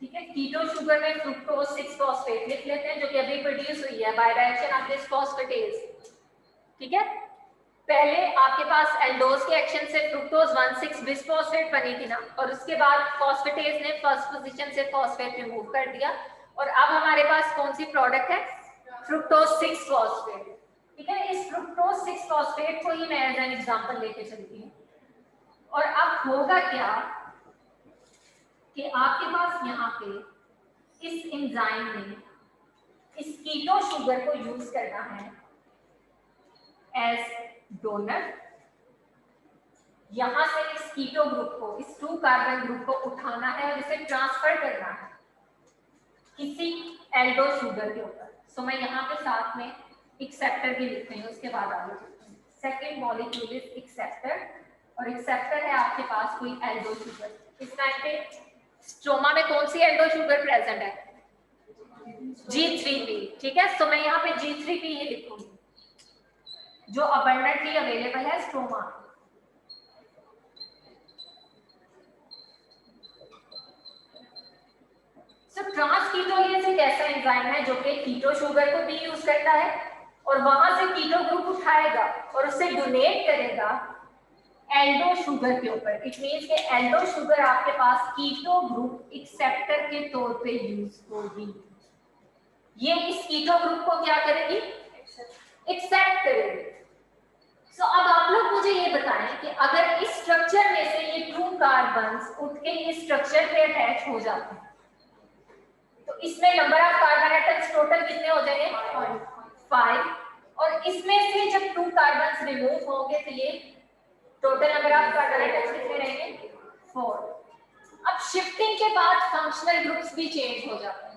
ठीक है, कीटो शुगर में फ्रुक्टोज 6 फॉस्फेट लिख लेते हैं जो कि अभी प्रोड्यूस हुई है by reaction of this phosphatase. ठीक है, पहले आपके पास एल्डोज के एक्शन से फ्रुक्टोज 1,6 बिसफॉस्फेट बनी थी ना, और उसके बाद फॉस्फेटेज ने फर्स्ट पोजीशन से फॉस्फेट रिमूव कर दिया और अब हमारे पास कौन सी प्रोडक्ट है, फ्रुक्टोज 6 फॉस्फेट। ठीक है, इस फ्रुक्टोज 6 फॉस्फेट को ही मैं एज एन एग्जांपल लेके चलती हूँ। और अब होगा क्या कि आपके पास यहाँ पे इस एंजाइम में इस कीटो शुगर को यूज करना है एज डोनर। यहां से इस कीटो ग्रुप को, इस 2 कार्बन ग्रुप को उठाना है और इसे ट्रांसफर करना है किसी एल्डो शुगर के ऊपर। सो मैं यहाँ पे साथ में एक्सेप्टर भी लिख रही हूँ, उसके बाद आगे चलते हैं। सेकेंड मॉलिक्यूल इज एक्सेप्टर, और एक्सेप्टर है आपके पास कोई एल्डो शुगर। इस टाइम पे स्ट्रोमा में कौन सी एल्डो शुगर प्रेजेंट है, G3P। ठीक है, तो मैं यहाँ पे G3P ही लिखूंगी जो अबंडेंटली अवेलेबल है स्ट्रोमा। सो ट्रांस कीटोलेज एक ऐसा एंजाइम है जो कि कीटो शुगर को भी यूज करता है और वहां से कीटो ग्रुप उठाएगा और उसे डोनेट करेगा एल्डो शुगर के ऊपर। इट मींस कि एल्डो शुगर आपके पास कीटो ग्रुप एक्सेप्टर के तौर पे यूज होगी। ये इस कीटो ग्रुप को क्या करेगी, एक्सेप्ट करेगी। सो अब आप लोग मुझे ये बताएं कि अगर इस स्ट्रक्चर में से ये 2 कार्बन्स उठ के इस स्ट्रक्चर पे अटैच हो जाते हैं तो इसमें number of carbon atoms total कितने हो जाएंगे, 5। और इसमें से जब 2 कार्बन्स रिमूव होंगे तो ये total number of carbon atoms कितने रहेंगे, 4। अब शिफ्टिंग के बाद फंक्शनल ग्रुप्स भी चेंज हो जाते हैं।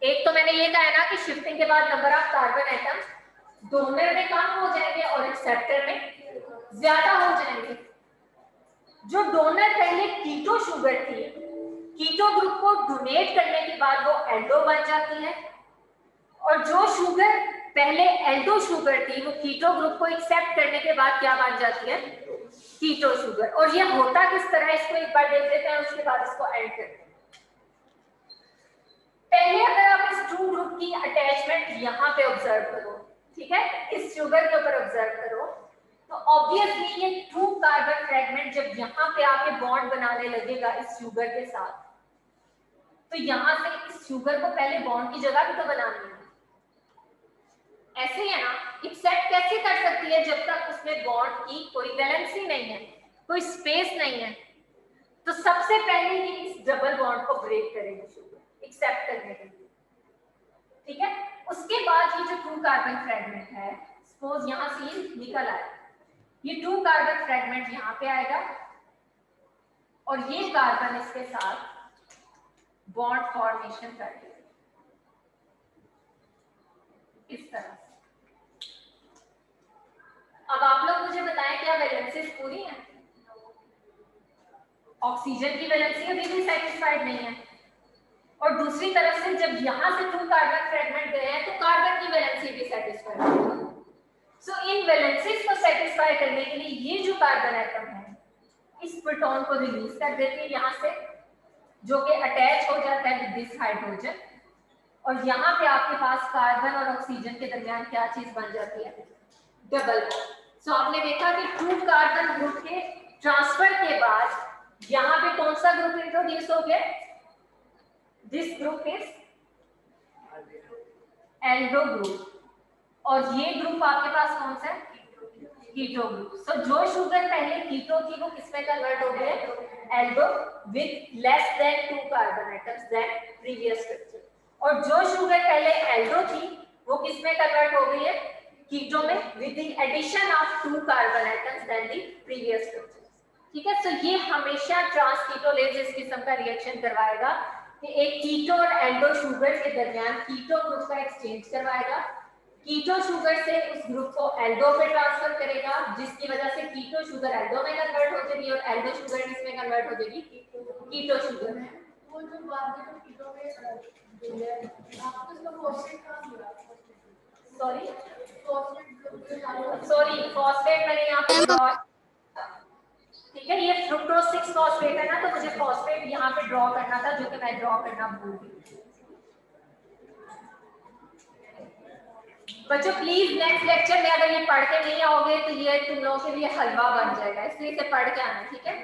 एक तो मैंने ये कहा ना कि शिफ्टिंग के बाद number of carbon atoms donor में कम हो जाएंगे और एक्सेप्टर में ज्यादा हो जाएंगे। जो डोनर पहले कीटो शुगर थी, कीटो ग्रुप को डोनेट करने के बाद वो एल्डो बन जाती है, और जो शुगर पहले एल्डो शुगर थी वो कीटो ग्रुप को एक्सेप्ट करने के बाद क्या बन जाती है, कीटो शुगर। और ये होता किस तरह, इसको एक बार देख लेते हैं, उसके बाद इसको ऐड करते हैं। पहले अगर आप इस 2 ग्रुप की अटैचमेंट यहाँ पे ऑब्जर्व करो, ठीक है, इस शुगर के ऊपर ऑब्जर्व करो, तो ऑब्वियसली ये 2 कार्बन फ्रेगमेंट जब यहाँ पे आके बॉन्ड बनाने लगेगा इस शुगर के साथ, तो यहाँ से इस शुगर को पहले बॉन्ड की जगह भी तो बनानी है। ऐसे ही है ना, एक्सेप्ट कैसे कर सकती है जब तक उसमें बॉन्ड की कोई वैलेंसी नहीं है, कोई स्पेस नहीं है। तो सबसे पहले ये इस डबल बॉन्ड को ब्रेक करेगी शुगर एक्सेप्ट करने के लिए। ठीक है, उसके बाद ये जो 2 कार्बन फ्रेगमेंट है, सपोज यहाँ से ये निकल आए, ये 2 कार्बन फ्रेगमेंट यहाँ पे आएगा और ये कार्बन इसके साथ बॉन्ड फॉर्मेशन कर देगा इस तरह से। अब आप लोग मुझे बताएं क्या वैलेंसीज पूरी हैं? ऑक्सीजन की वैलेंसी अभी भी सेटिस्फाइड नहीं है, और दूसरी तरफ से जब यहां से 2 कार्बन फ्रेगमेंट गए हैं तो कार्बन की वैलेंसी भी सेटिस्फाइड है। सो इन वैलेंसीज को सेटिस्फाई करने के लिए ये जो कार्बन एटम है इस प्रोटॉन को रिलीज कर देती है यहाँ से, जो कि अटैच हो जाता है विद दिस हाइड्रोजन, और यहाँ पे आपके पास कार्बन और ऑक्सीजन के दरमियान क्या चीज बन जाती है, डबल बॉन्ड। सो आपने देखा कि 2 कार्बन ग्रुप के ट्रांसफर के बाद यहाँ पे कौन सा ग्रुप इंट्रोड्यूस हो गया, this group is Aldo group, और ये ग्रुप आपके पास कौन सा है, कीटो ग्रुप। सो जो शुगर पहले कीटो थी वो किसमें कन्वर्ट हो गया, aldo with less than 2 carbon atoms than previous structure, और जो शुगर पहले एल्डो थी वो किसमें कन्वर्ट हो गई है, कीटो में with the addition of 2 carbon atoms than the previous structure. ठीक है, सो ये हमेशा ट्रांस कीटोलेज इस किस्म का रिएक्शन करवाएगा कि एक कीटो और एल्डो शुगर के दरमियान कीटो ग्रुप का एक्सचेंज करवाएगा। कीटो शुगर से उस ग्रुप को एल्डो पे ट्रांसफर करेगा, जिसकी वजह से कीटो शुगर एल्डो में कन्वर्ट हो जाएगी और एल्डो शुगर इसमें कन्वर्ट हो जाएगी कीटो शुगर में। वो जो बाद में कीटो में आपको इसका फॉस्फेट कहां मिला? सॉरी फॉस्फेट मैंने यहाँ पे ड्रॉ, ठीक है, ये फ्रुक्टोज 6 फॉस्फेट है ना, तो मुझे फॉस्फेट यहाँ पे ड्रॉ करना था, जो कि मैं ड्रॉ करना भूल गई। बच्चों प्लीज नेक्स्ट लेक्चर में अगर ये पढ़ के नहीं आओगे तो ये तुम लोगों के लिए हलवा बन जाएगा, इसलिए इसे पढ़ के आना, ठीक है।